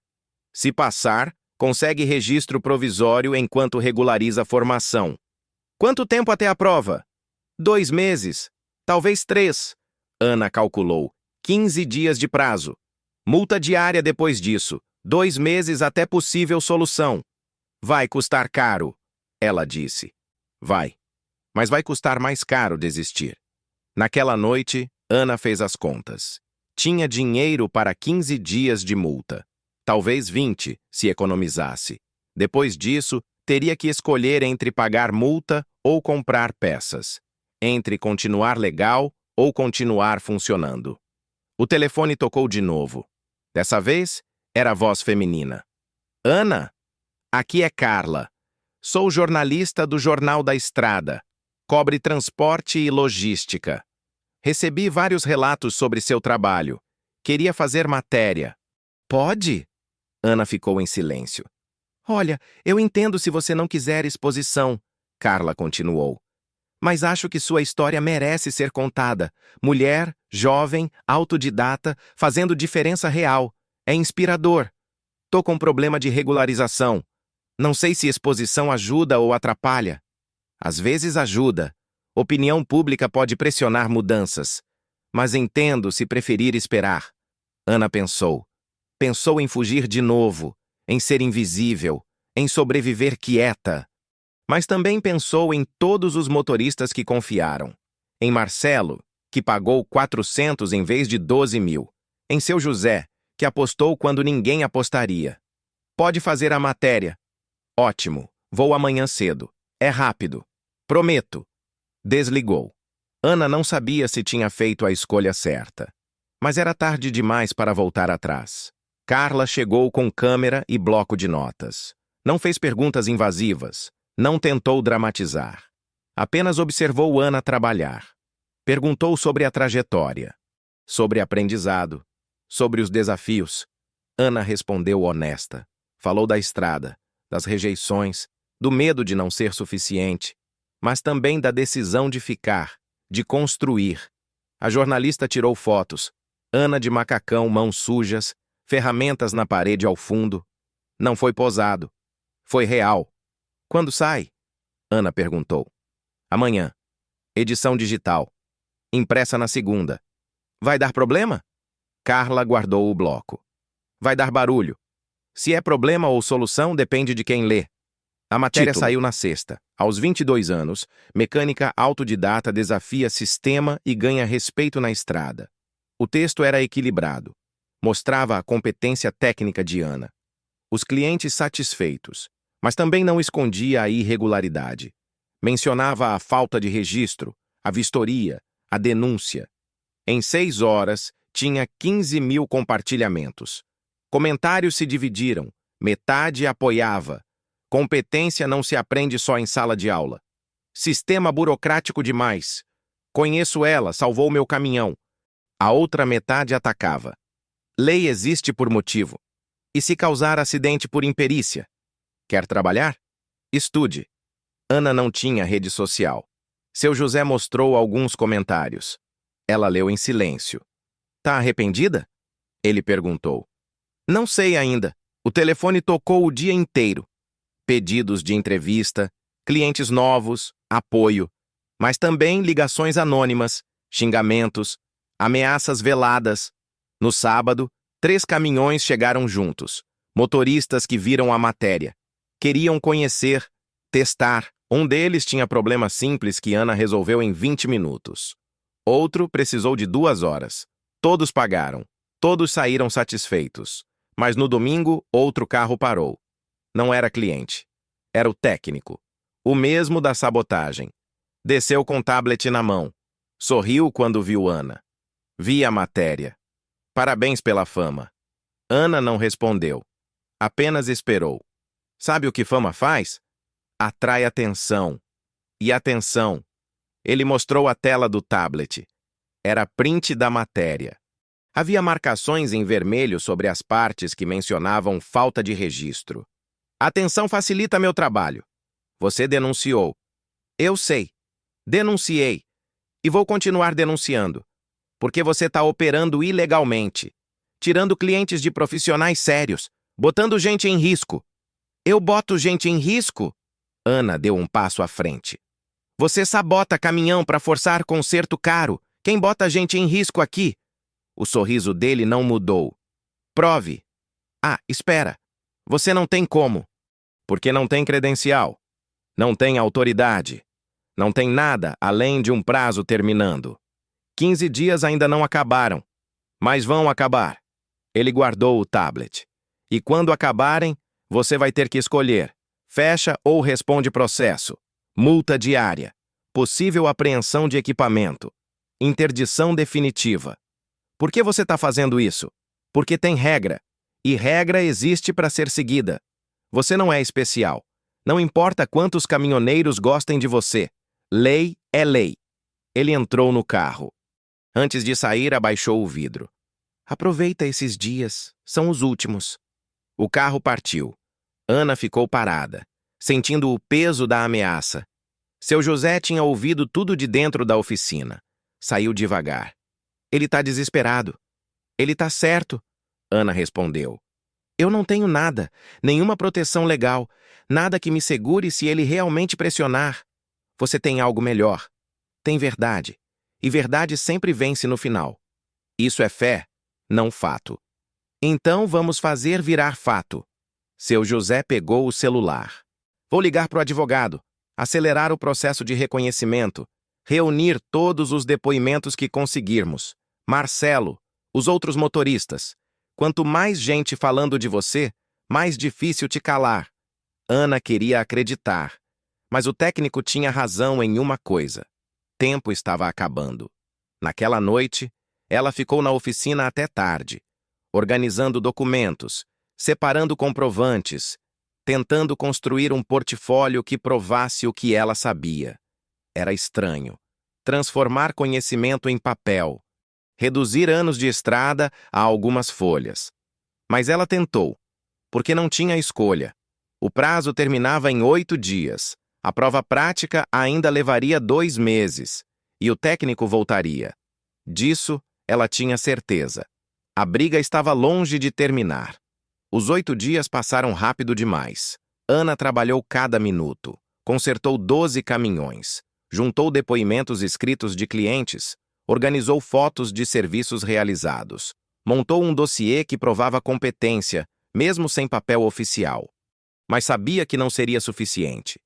Se passar, consegue registro provisório enquanto regulariza a formação. Quanto tempo até a prova? 2 meses. Talvez 3. Ana calculou. 15 dias de prazo. Multa diária depois disso. 2 meses até possível solução. Vai custar caro, ela disse. Vai. Mas vai custar mais caro desistir. Naquela noite, Ana fez as contas. Tinha dinheiro para 15 dias de multa. Talvez 20, se economizasse. Depois disso, teria que escolher entre pagar multa ou comprar peças. Entre continuar legal ou continuar funcionando. O telefone tocou de novo. Dessa vez, era a voz feminina. Ana? Aqui é Carla. Sou jornalista do Jornal da Estrada. Cobre transporte e logística. Recebi vários relatos sobre seu trabalho. Queria fazer matéria. Pode? Ana ficou em silêncio. Olha, eu entendo se você não quiser exposição, Carla continuou. Mas acho que sua história merece ser contada. Mulher, jovem, autodidata, fazendo diferença real. É inspirador. Tô com problema de regularização. Não sei se exposição ajuda ou atrapalha. Às vezes ajuda. Opinião pública pode pressionar mudanças. Mas entendo se preferir esperar. Ana pensou. Pensou em fugir de novo, em ser invisível, em sobreviver quieta. Mas também pensou em todos os motoristas que confiaram. Em Marcelo, que pagou 400 em vez de 12.000. Em seu José, que apostou quando ninguém apostaria. Pode fazer a matéria. Ótimo, vou amanhã cedo. É rápido. Prometo. Desligou. Ana não sabia se tinha feito a escolha certa. Mas era tarde demais para voltar atrás. Carla chegou com câmera e bloco de notas. Não fez perguntas invasivas. Não tentou dramatizar. Apenas observou Ana trabalhar. Perguntou sobre a trajetória, sobre aprendizado, sobre os desafios. Ana respondeu honesta. Falou da estrada, das rejeições, do medo de não ser suficiente, mas também da decisão de ficar, de construir. A jornalista tirou fotos. Ana de macacão, mãos sujas, ferramentas na parede ao fundo. Não foi posado. Foi real. Quando sai? Ana perguntou. Amanhã. Edição digital. Impressa na segunda. Vai dar problema? Carla guardou o bloco. Vai dar barulho. Se é problema ou solução, depende de quem lê. A matéria saiu na sexta. Aos 22 anos, mecânica autodidata desafia sistema e ganha respeito na estrada. O texto era equilibrado. Mostrava a competência técnica de Ana. Os clientes satisfeitos, mas também não escondia a irregularidade. Mencionava a falta de registro, a vistoria, a denúncia. Em 6 horas, tinha 15.000 compartilhamentos. Comentários se dividiram, metade apoiava. Competência não se aprende só em sala de aula. Sistema burocrático demais. Conheço ela, salvou meu caminhão. A outra metade atacava. Lei existe por motivo. E se causar acidente por imperícia? Quer trabalhar? Estude. Ana não tinha rede social. Seu José mostrou alguns comentários. Ela leu em silêncio. Tá arrependida? Ele perguntou. Não sei ainda. O telefone tocou o dia inteiro. Pedidos de entrevista, clientes novos, apoio, mas também ligações anônimas, xingamentos, ameaças veladas. No sábado, 3 caminhões chegaram juntos. Motoristas que viram a matéria. Queriam conhecer, testar. Um deles tinha problema simples que Ana resolveu em 20 minutos. Outro precisou de 2 horas. Todos pagaram. Todos saíram satisfeitos. Mas no domingo, outro carro parou. Não era cliente. Era o técnico. O mesmo da sabotagem. Desceu com o tablet na mão. Sorriu quando viu Ana. Vi a matéria. Parabéns pela fama. Ana não respondeu. Apenas esperou. Sabe o que fama faz? Atrai atenção. E atenção. Ele mostrou a tela do tablet. Era print da matéria. Havia marcações em vermelho sobre as partes que mencionavam falta de registro. Atenção facilita meu trabalho. Você denunciou. Eu sei. Denunciei. E vou continuar denunciando. Porque você está operando ilegalmente. Tirando clientes de profissionais sérios. Botando gente em risco. Eu boto gente em risco? Ana deu um passo à frente. Você sabota caminhão para forçar conserto caro. Quem bota gente em risco aqui? O sorriso dele não mudou. Prove. Ah, espera. Você não tem como. Porque não tem credencial. Não tem autoridade. Não tem nada além de um prazo terminando. 15 dias ainda não acabaram. Mas vão acabar. Ele guardou o tablet. E quando acabarem, você vai ter que escolher. Fecha ou responde processo. Multa diária. Possível apreensão de equipamento. Interdição definitiva. Por que você está fazendo isso? Porque tem regra. E regra existe para ser seguida. Você não é especial. Não importa quantos caminhoneiros gostem de você. Lei é lei. Ele entrou no carro. Antes de sair, abaixou o vidro. Aproveita esses dias. São os últimos. O carro partiu. Ana ficou parada, sentindo o peso da ameaça. Seu José tinha ouvido tudo de dentro da oficina. Saiu devagar. Ele está desesperado. Ele está certo. Ana respondeu. Eu não tenho nada, nenhuma proteção legal, nada que me segure se ele realmente pressionar. Você tem algo melhor. Tem verdade. E verdade sempre vence no final. Isso é fé, não fato. Então vamos fazer virar fato. Seu José pegou o celular. Vou ligar para o advogado, acelerar o processo de reconhecimento, reunir todos os depoimentos que conseguirmos. Marcelo, os outros motoristas. Quanto mais gente falando de você, mais difícil te calar. Ana queria acreditar, mas o técnico tinha razão em uma coisa. Tempo estava acabando. Naquela noite, ela ficou na oficina até tarde, organizando documentos, separando comprovantes, tentando construir um portfólio que provasse o que ela sabia. Era estranho. Transformar conhecimento em papel. Reduzir anos de estrada a algumas folhas. Mas ela tentou, porque não tinha escolha. O prazo terminava em 8 dias. A prova prática ainda levaria 2 meses. E o técnico voltaria. Disso, ela tinha certeza. A briga estava longe de terminar. Os 8 dias passaram rápido demais. Ana trabalhou cada minuto. Consertou 12 caminhões. Juntou depoimentos escritos de clientes. Organizou fotos de serviços realizados. Montou um dossiê que provava competência, mesmo sem papel oficial. Mas sabia que não seria suficiente.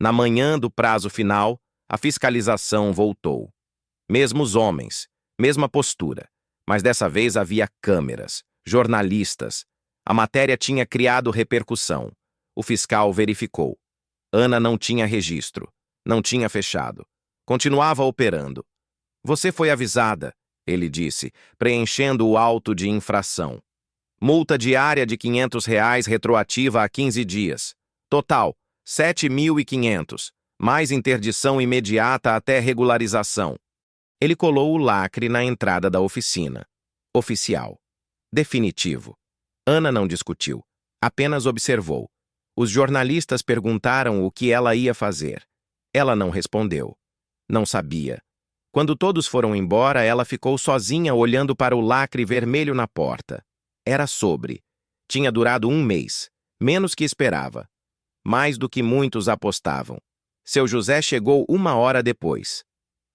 Na manhã do prazo final, a fiscalização voltou. Mesmos homens, mesma postura, mas dessa vez havia câmeras, jornalistas. A matéria tinha criado repercussão. O fiscal verificou. Ana não tinha registro, não tinha fechado. Continuava operando. Você foi avisada, ele disse, preenchendo o auto de infração. Multa diária de R$ 500 retroativa a 15 dias. Total, 7.500, mais interdição imediata até regularização. Ele colou o lacre na entrada da oficina. Oficial. Definitivo. Ana não discutiu, apenas observou. Os jornalistas perguntaram o que ela ia fazer. Ela não respondeu. Não sabia. Quando todos foram embora, ela ficou sozinha olhando para o lacre vermelho na porta. Era sobre. Tinha durado 1 mês, menos que esperava. Mais do que muitos apostavam. Seu José chegou 1 hora depois.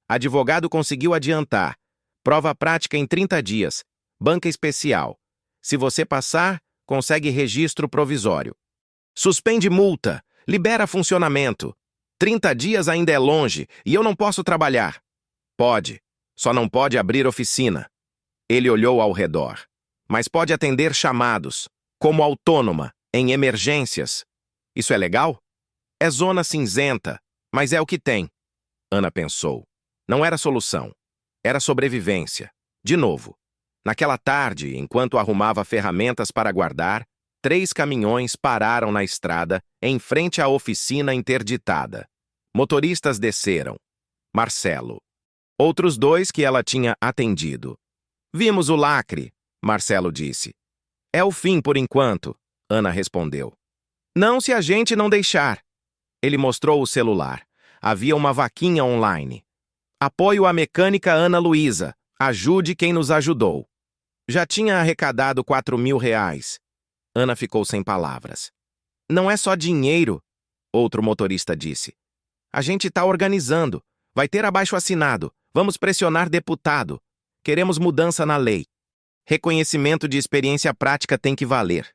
Advogado conseguiu adiantar. Prova prática em 30 dias. Banca especial. Se você passar, consegue registro provisório. Suspende multa. Libera funcionamento. 30 dias ainda é longe e eu não posso trabalhar. Pode. Só não pode abrir oficina. Ele olhou ao redor. Mas pode atender chamados, como autônoma, em emergências. Isso é legal? É zona cinzenta, mas é o que tem. Ana pensou. Não era solução. Era sobrevivência. De novo. Naquela tarde, enquanto arrumava ferramentas para guardar, 3 caminhões pararam na estrada, em frente à oficina interditada. Motoristas desceram. Marcelo. Outros 2 que ela tinha atendido. Vimos o lacre, Marcelo disse. É o fim por enquanto, Ana respondeu. Não se a gente não deixar. Ele mostrou o celular. Havia uma vaquinha online. Apoio à mecânica Ana Luísa. Ajude quem nos ajudou. Já tinha arrecadado R$ 4.000. Ana ficou sem palavras. Não é só dinheiro, outro motorista disse. A gente está organizando. Vai ter abaixo-assinado. Vamos pressionar deputado. Queremos mudança na lei. Reconhecimento de experiência prática tem que valer.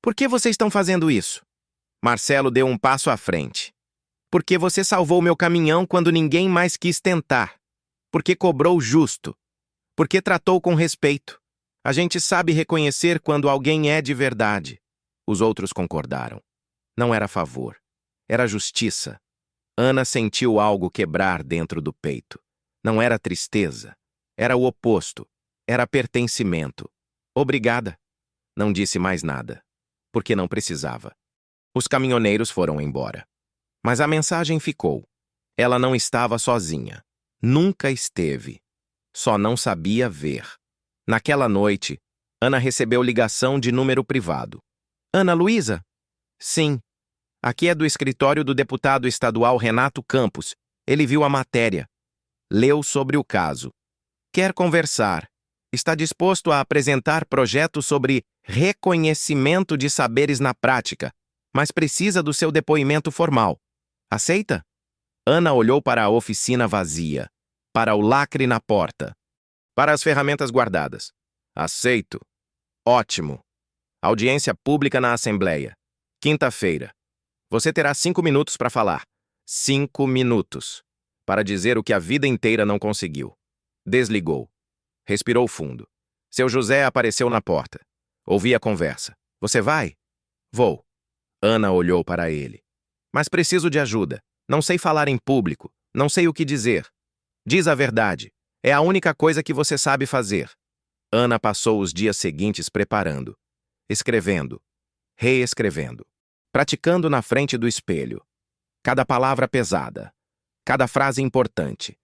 Por que vocês estão fazendo isso? Marcelo deu um passo à frente. Porque você salvou meu caminhão quando ninguém mais quis tentar. Porque cobrou justo. Porque tratou com respeito. A gente sabe reconhecer quando alguém é de verdade. Os outros concordaram. Não era favor. Era justiça. Ana sentiu algo quebrar dentro do peito. Não era tristeza. Era o oposto. Era pertencimento. Obrigada. Não disse mais nada. Porque não precisava. Os caminhoneiros foram embora. Mas a mensagem ficou. Ela não estava sozinha. Nunca esteve. Só não sabia ver. Naquela noite, Ana recebeu ligação de número privado. Ana Luísa? Sim. Aqui é do escritório do deputado estadual Renato Campos. Ele viu a matéria. Leu sobre o caso. Quer conversar. Está disposto a apresentar projeto sobre reconhecimento de saberes na prática, mas precisa do seu depoimento formal. Aceita? Ana olhou para a oficina vazia, para o lacre na porta, para as ferramentas guardadas. Aceito. Ótimo. Audiência pública na Assembleia. Quinta-feira. Você terá 5 minutos para falar. 5 minutos. Para dizer o que a vida inteira não conseguiu. Desligou. Respirou fundo. Seu José apareceu na porta. Ouvi a conversa. Você vai? Vou. Ana olhou para ele. Mas preciso de ajuda. Não sei falar em público. Não sei o que dizer. Diz a verdade. É a única coisa que você sabe fazer. Ana passou os dias seguintes preparando, escrevendo, reescrevendo, praticando na frente do espelho. Cada palavra pesada, cada frase importante.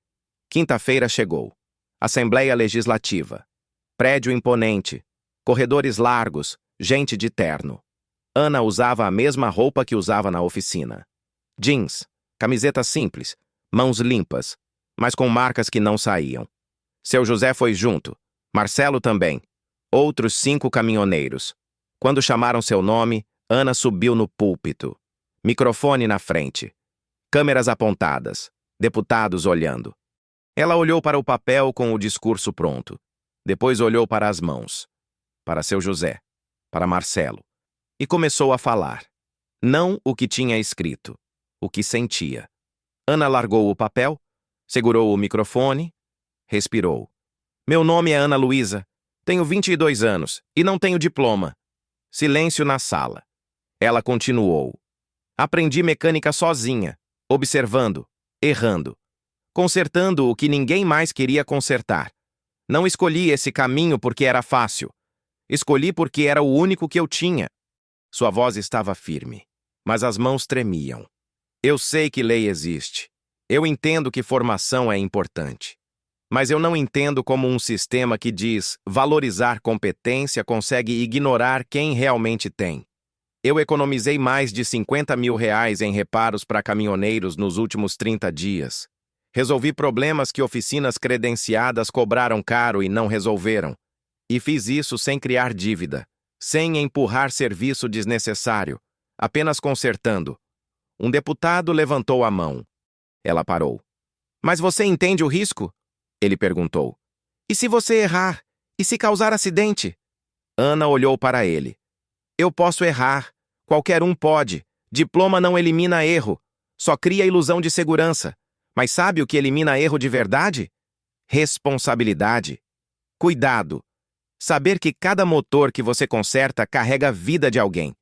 Quinta-feira chegou. Assembleia Legislativa. Prédio imponente, corredores largos, gente de terno. Ana usava a mesma roupa que usava na oficina. Jeans, camiseta simples, mãos limpas, mas com marcas que não saíam. Seu José foi junto, Marcelo também, outros 5 caminhoneiros. Quando chamaram seu nome, Ana subiu no púlpito. Microfone na frente. Câmeras apontadas, deputados olhando. Ela olhou para o papel com o discurso pronto. Depois olhou para as mãos, para seu José, para Marcelo, e começou a falar. Não o que tinha escrito, o que sentia. Ana largou o papel, segurou o microfone, respirou. Meu nome é Ana Luísa, tenho 22 anos e não tenho diploma. Silêncio na sala. Ela continuou. Aprendi mecânica sozinha, observando, errando, consertando o que ninguém mais queria consertar. Não escolhi esse caminho porque era fácil. Escolhi porque era o único que eu tinha. Sua voz estava firme, mas as mãos tremiam. Eu sei que lei existe. Eu entendo que formação é importante. Mas eu não entendo como um sistema que diz valorizar competência consegue ignorar quem realmente tem. Eu economizei mais de 50 mil reais em reparos para caminhoneiros nos últimos 30 dias. Resolvi problemas que oficinas credenciadas cobraram caro e não resolveram. E fiz isso sem criar dívida, sem empurrar serviço desnecessário, apenas consertando. Um deputado levantou a mão. Ela parou. Mas você entende o risco? Ele perguntou. E se você errar? E se causar acidente? Ana olhou para ele. Eu posso errar. Qualquer um pode. Diploma não elimina erro. Só cria ilusão de segurança. Mas sabe o que elimina erro de verdade? Responsabilidade. Cuidado. Saber que cada motor que você conserta carrega a vida de alguém.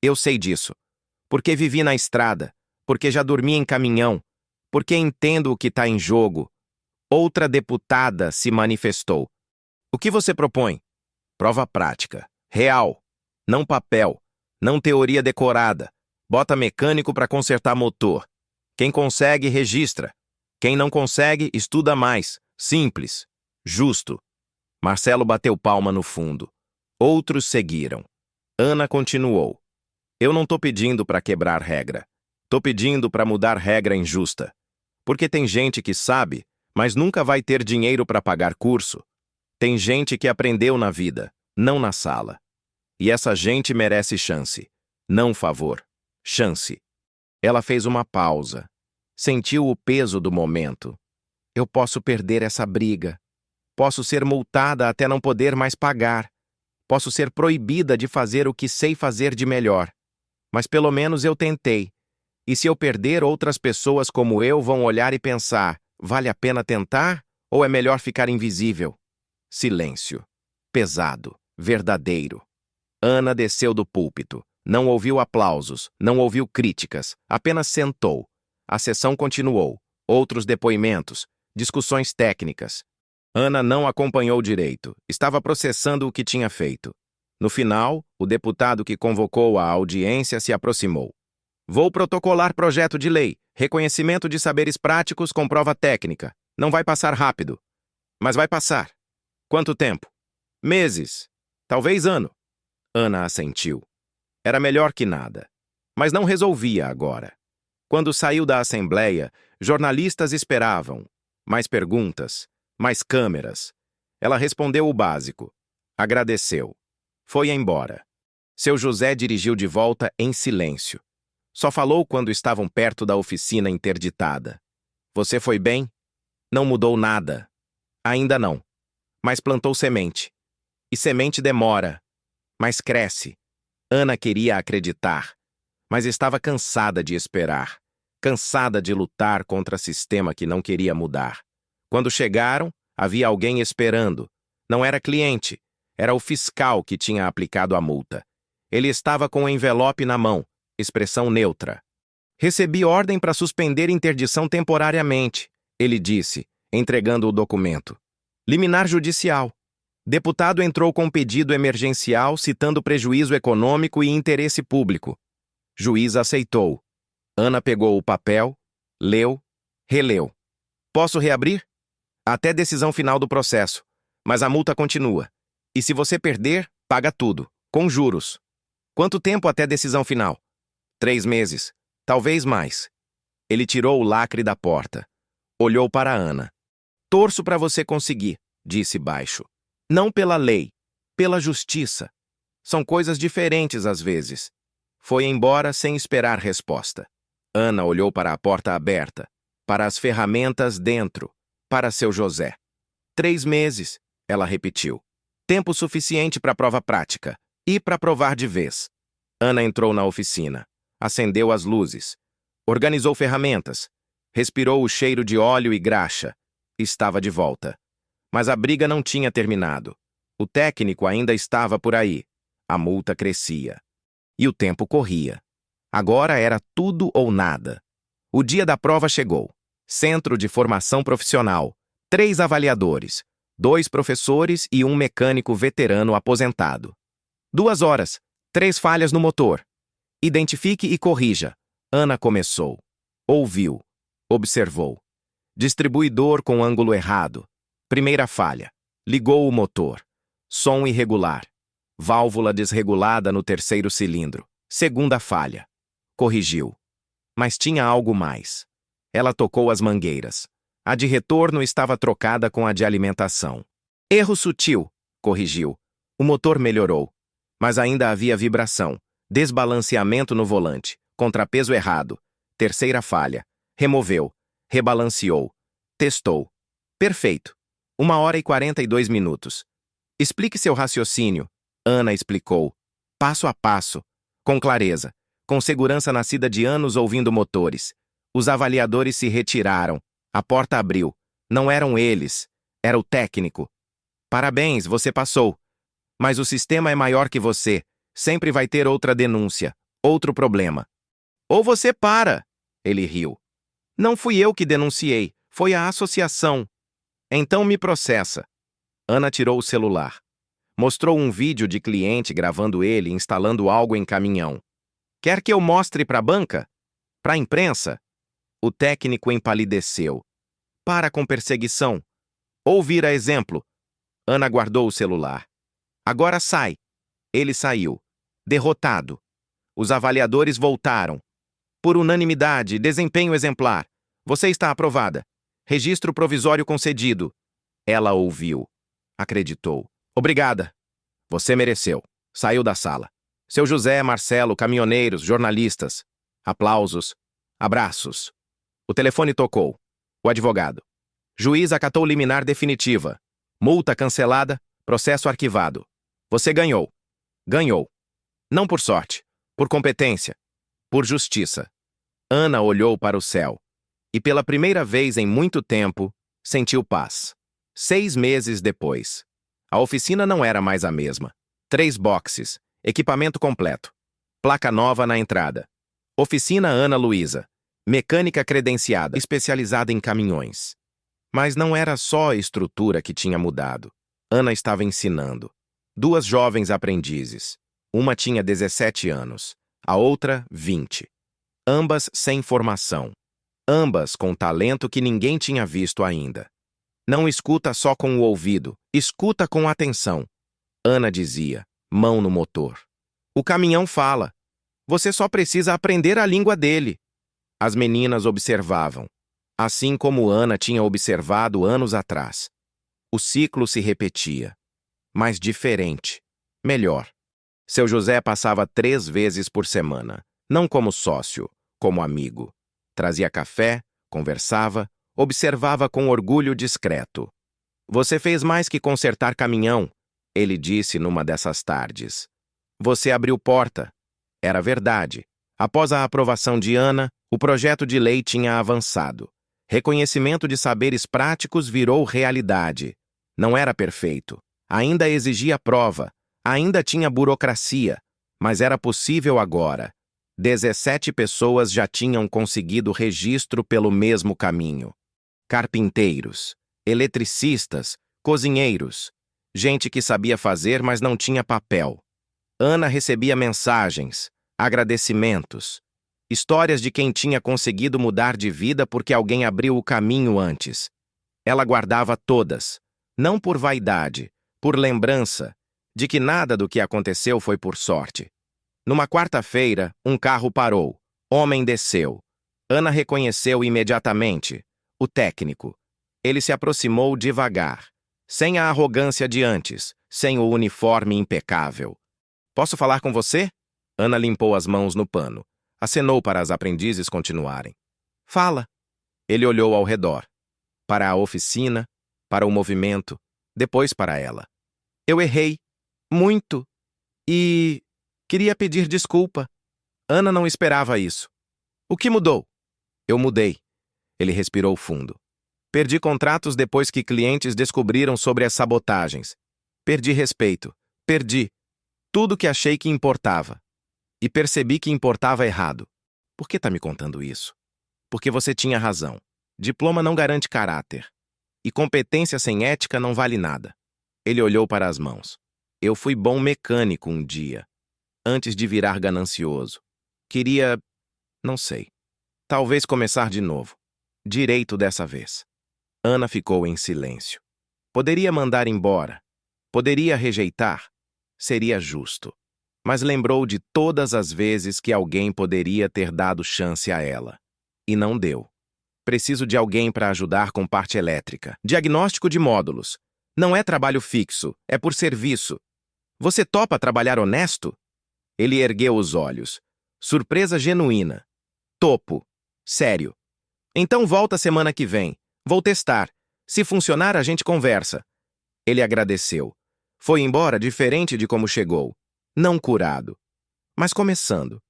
Eu sei disso. Porque vivi na estrada. Porque já dormi em caminhão. Porque entendo o que está em jogo. Outra deputada se manifestou. O que você propõe? Prova prática. Real. Não papel. Não teoria decorada. Bota mecânico para consertar motor. Quem consegue, registra. Quem não consegue, estuda mais. Simples. Justo. Marcelo bateu palma no fundo. Outros seguiram. Ana continuou. Eu não tô pedindo para quebrar regra. Tô pedindo para mudar regra injusta. Porque tem gente que sabe, mas nunca vai ter dinheiro para pagar curso. Tem gente que aprendeu na vida, não na sala. E essa gente merece chance, não favor. Chance. Ela fez uma pausa. Sentiu o peso do momento. Eu posso perder essa briga. Posso ser multada até não poder mais pagar. Posso ser proibida de fazer o que sei fazer de melhor. Mas pelo menos eu tentei. E se eu perder, outras pessoas como eu vão olhar e pensar: vale a pena tentar ou é melhor ficar invisível? Silêncio. Pesado. Verdadeiro. Ana desceu do púlpito. Não ouviu aplausos, não ouviu críticas, apenas sentou. A sessão continuou. Outros depoimentos, discussões técnicas. Ana não acompanhou direito. Estava processando o que tinha feito. No final, o deputado que convocou a audiência se aproximou. Vou protocolar projeto de lei, reconhecimento de saberes práticos com prova técnica. Não vai passar rápido. Mas vai passar. Quanto tempo? Meses. Talvez ano. Ana assentiu. Era melhor que nada. Mas não resolvia agora. Quando saiu da Assembleia, jornalistas esperavam. Mais perguntas, mais câmeras. Ela respondeu o básico. Agradeceu. Foi embora. Seu José dirigiu de volta em silêncio. Só falou quando estavam perto da oficina interditada. Você foi bem? Não mudou nada. Ainda não. Mas plantou semente. E semente demora. Mas cresce. Ana queria acreditar. Mas estava cansada de esperar. Cansada de lutar contra o sistema que não queria mudar. Quando chegaram, havia alguém esperando. Não era cliente. Era o fiscal que tinha aplicado a multa. Ele estava com o envelope na mão, expressão neutra. Recebi ordem para suspender interdição temporariamente, ele disse, entregando o documento. Liminar judicial. Deputado entrou com pedido emergencial citando prejuízo econômico e interesse público. Juiz aceitou. Ana pegou o papel, leu, releu. Posso reabrir? Até decisão final do processo. Mas a multa continua. E se você perder, paga tudo, com juros. Quanto tempo até decisão final? 3 meses. Talvez mais. Ele tirou o lacre da porta. Olhou para Ana. Torço para você conseguir, disse baixo. Não pela lei, pela justiça. São coisas diferentes às vezes. Foi embora sem esperar resposta. Ana olhou para a porta aberta, para as ferramentas dentro, para seu José. 3 meses, ela repetiu. Tempo suficiente para a prova prática e para provar de vez. Ana entrou na oficina, acendeu as luzes, organizou ferramentas, respirou o cheiro de óleo e graxa. Estava de volta. Mas a briga não tinha terminado. O técnico ainda estava por aí. A multa crescia. E o tempo corria. Agora era tudo ou nada. O dia da prova chegou. Centro de formação profissional. 3 avaliadores. 2 professores e um mecânico veterano aposentado. 2 horas. 3 falhas no motor. Identifique e corrija. Ana começou. Ouviu. Observou. Distribuidor com ângulo errado. Primeira falha. Ligou o motor. Som irregular. Válvula desregulada no 3º cilindro. Segunda falha. Corrigiu. Mas tinha algo mais. Ela tocou as mangueiras. A de retorno estava trocada com a de alimentação. Erro sutil. Corrigiu. O motor melhorou. Mas ainda havia vibração. Desbalanceamento no volante. Contrapeso errado. Terceira falha. Removeu. Rebalanceou. Testou. Perfeito. 1 hora e 42 minutos. Explique seu raciocínio. Ana explicou. Passo a passo. Com clareza. Com segurança nascida de anos ouvindo motores. Os avaliadores se retiraram. A porta abriu. Não eram eles. Era o técnico. Parabéns, você passou. Mas o sistema é maior que você. Sempre vai ter outra denúncia. Outro problema. Ou você para. Ele riu. Não fui eu que denunciei. Foi a associação. Então me processa. Ana tirou o celular. Mostrou um vídeo de cliente gravando ele instalando algo em caminhão. Quer que eu mostre para a banca? Para a imprensa? O técnico empalideceu. Para com perseguição. Ou vira exemplo. Ana guardou o celular. Agora sai. Ele saiu. Derrotado. Os avaliadores voltaram. Por unanimidade, desempenho exemplar. Você está aprovada. Registro provisório concedido. Ela ouviu. Acreditou. Obrigada. Você mereceu. Saiu da sala. Seu José, Marcelo, caminhoneiros, jornalistas. Aplausos. Abraços. O telefone tocou. O advogado. Juiz acatou liminar definitiva. Multa cancelada. Processo arquivado. Você ganhou. Ganhou. Não por sorte. Por competência. Por justiça. Ana olhou para o céu. E pela primeira vez em muito tempo, sentiu paz. 6 meses depois. A oficina não era mais a mesma. 3 boxes. Equipamento completo. Placa nova na entrada. Oficina Ana Luísa. Mecânica credenciada, especializada em caminhões. Mas não era só a estrutura que tinha mudado. Ana estava ensinando. 2 jovens aprendizes. Uma tinha 17 anos, a outra 20. Ambas sem formação. Ambas com talento que ninguém tinha visto ainda. Não escuta só com o ouvido, escuta com atenção. Ana dizia, mão no motor. O caminhão fala. Você só precisa aprender a língua dele. As meninas observavam, assim como Ana tinha observado anos atrás. O ciclo se repetia, mas diferente, melhor. Seu José passava 3 vezes por semana, não como sócio, como amigo. Trazia café, conversava, observava com orgulho discreto. Você fez mais que consertar caminhão, ele disse numa dessas tardes. Você abriu porta. Era verdade. Após a aprovação de Ana, o projeto de lei tinha avançado. Reconhecimento de saberes práticos virou realidade. Não era perfeito. Ainda exigia prova. Ainda tinha burocracia. Mas era possível agora. 17 pessoas já tinham conseguido registro pelo mesmo caminho. Carpinteiros, eletricistas, cozinheiros. Gente que sabia fazer, mas não tinha papel. Ana recebia mensagens, agradecimentos, histórias de quem tinha conseguido mudar de vida porque alguém abriu o caminho antes. Ela guardava todas, não por vaidade, por lembrança, de que nada do que aconteceu foi por sorte. Numa quarta-feira, um carro parou. Homem desceu. Ana reconheceu imediatamente. O técnico. Ele se aproximou devagar, sem a arrogância de antes, sem o uniforme impecável. Posso falar com você? Ana limpou as mãos no pano. Acenou para as aprendizes continuarem. Fala. Ele olhou ao redor. Para a oficina, para o movimento, depois para ela. Eu errei. Muito. E queria pedir desculpa. Ana não esperava isso. O que mudou? Eu mudei. Ele respirou fundo. Perdi contratos depois que clientes descobriram sobre as sabotagens. Perdi respeito. Perdi tudo que achei que importava. E percebi que importava errado. Por que está me contando isso? Porque você tinha razão. Diploma não garante caráter. E competência sem ética não vale nada. Ele olhou para as mãos. Eu fui bom mecânico um dia, antes de virar ganancioso. Queria, não sei, talvez começar de novo. Direito dessa vez. Ana ficou em silêncio. Poderia mandar embora. Poderia rejeitar. Seria justo. Mas lembrou de todas as vezes que alguém poderia ter dado chance a ela. E não deu. Preciso de alguém para ajudar com parte elétrica. Diagnóstico de módulos. Não é trabalho fixo, é por serviço. Você topa trabalhar honesto? Ele ergueu os olhos. Surpresa genuína. Topo. Sério. Então volta semana que vem. Vou testar. Se funcionar, a gente conversa. Ele agradeceu. Foi embora diferente de como chegou. Não curado. Mas começando.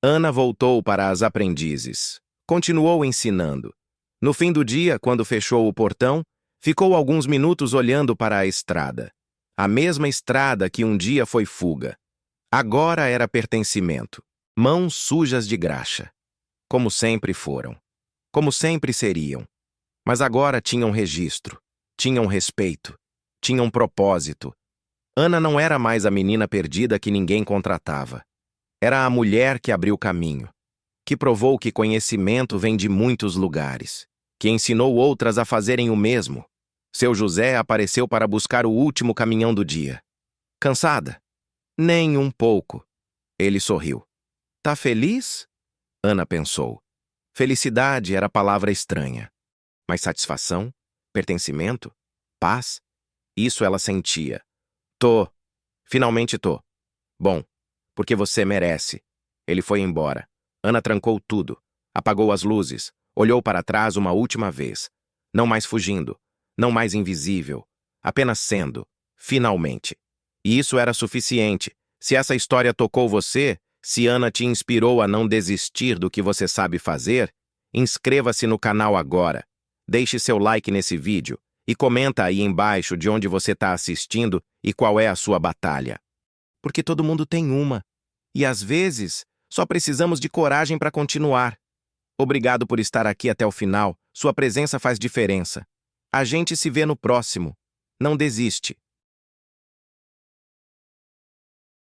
Ana voltou para as aprendizes. Continuou ensinando. No fim do dia, quando fechou o portão, ficou alguns minutos olhando para a estrada. A mesma estrada que um dia foi fuga. Agora era pertencimento. Mãos sujas de graxa. Como sempre foram. Como sempre seriam. Mas agora tinham registro. Tinham respeito. Tinham propósito. Ana não era mais a menina perdida que ninguém contratava. Era a mulher que abriu caminho. Que provou que conhecimento vem de muitos lugares. Que ensinou outras a fazerem o mesmo. Seu José apareceu para buscar o último caminhão do dia. Cansada? Nem um pouco. Ele sorriu. Tá feliz? Ana pensou. Felicidade era palavra estranha. Mas satisfação? Pertencimento? Paz? Isso ela sentia. Tô. Finalmente tô. Bom, porque você merece. Ele foi embora. Ana trancou tudo. Apagou as luzes. Olhou para trás uma última vez. Não mais fugindo. Não mais invisível. Apenas sendo. Finalmente. E isso era suficiente. Se essa história tocou você, se Ana te inspirou a não desistir do que você sabe fazer, inscreva-se no canal agora. Deixe seu like nesse vídeo e comenta aí embaixo de onde você está assistindo e qual é a sua batalha. Porque todo mundo tem uma. E às vezes, só precisamos de coragem para continuar. Obrigado por estar aqui até o final. Sua presença faz diferença. A gente se vê no próximo. Não desiste.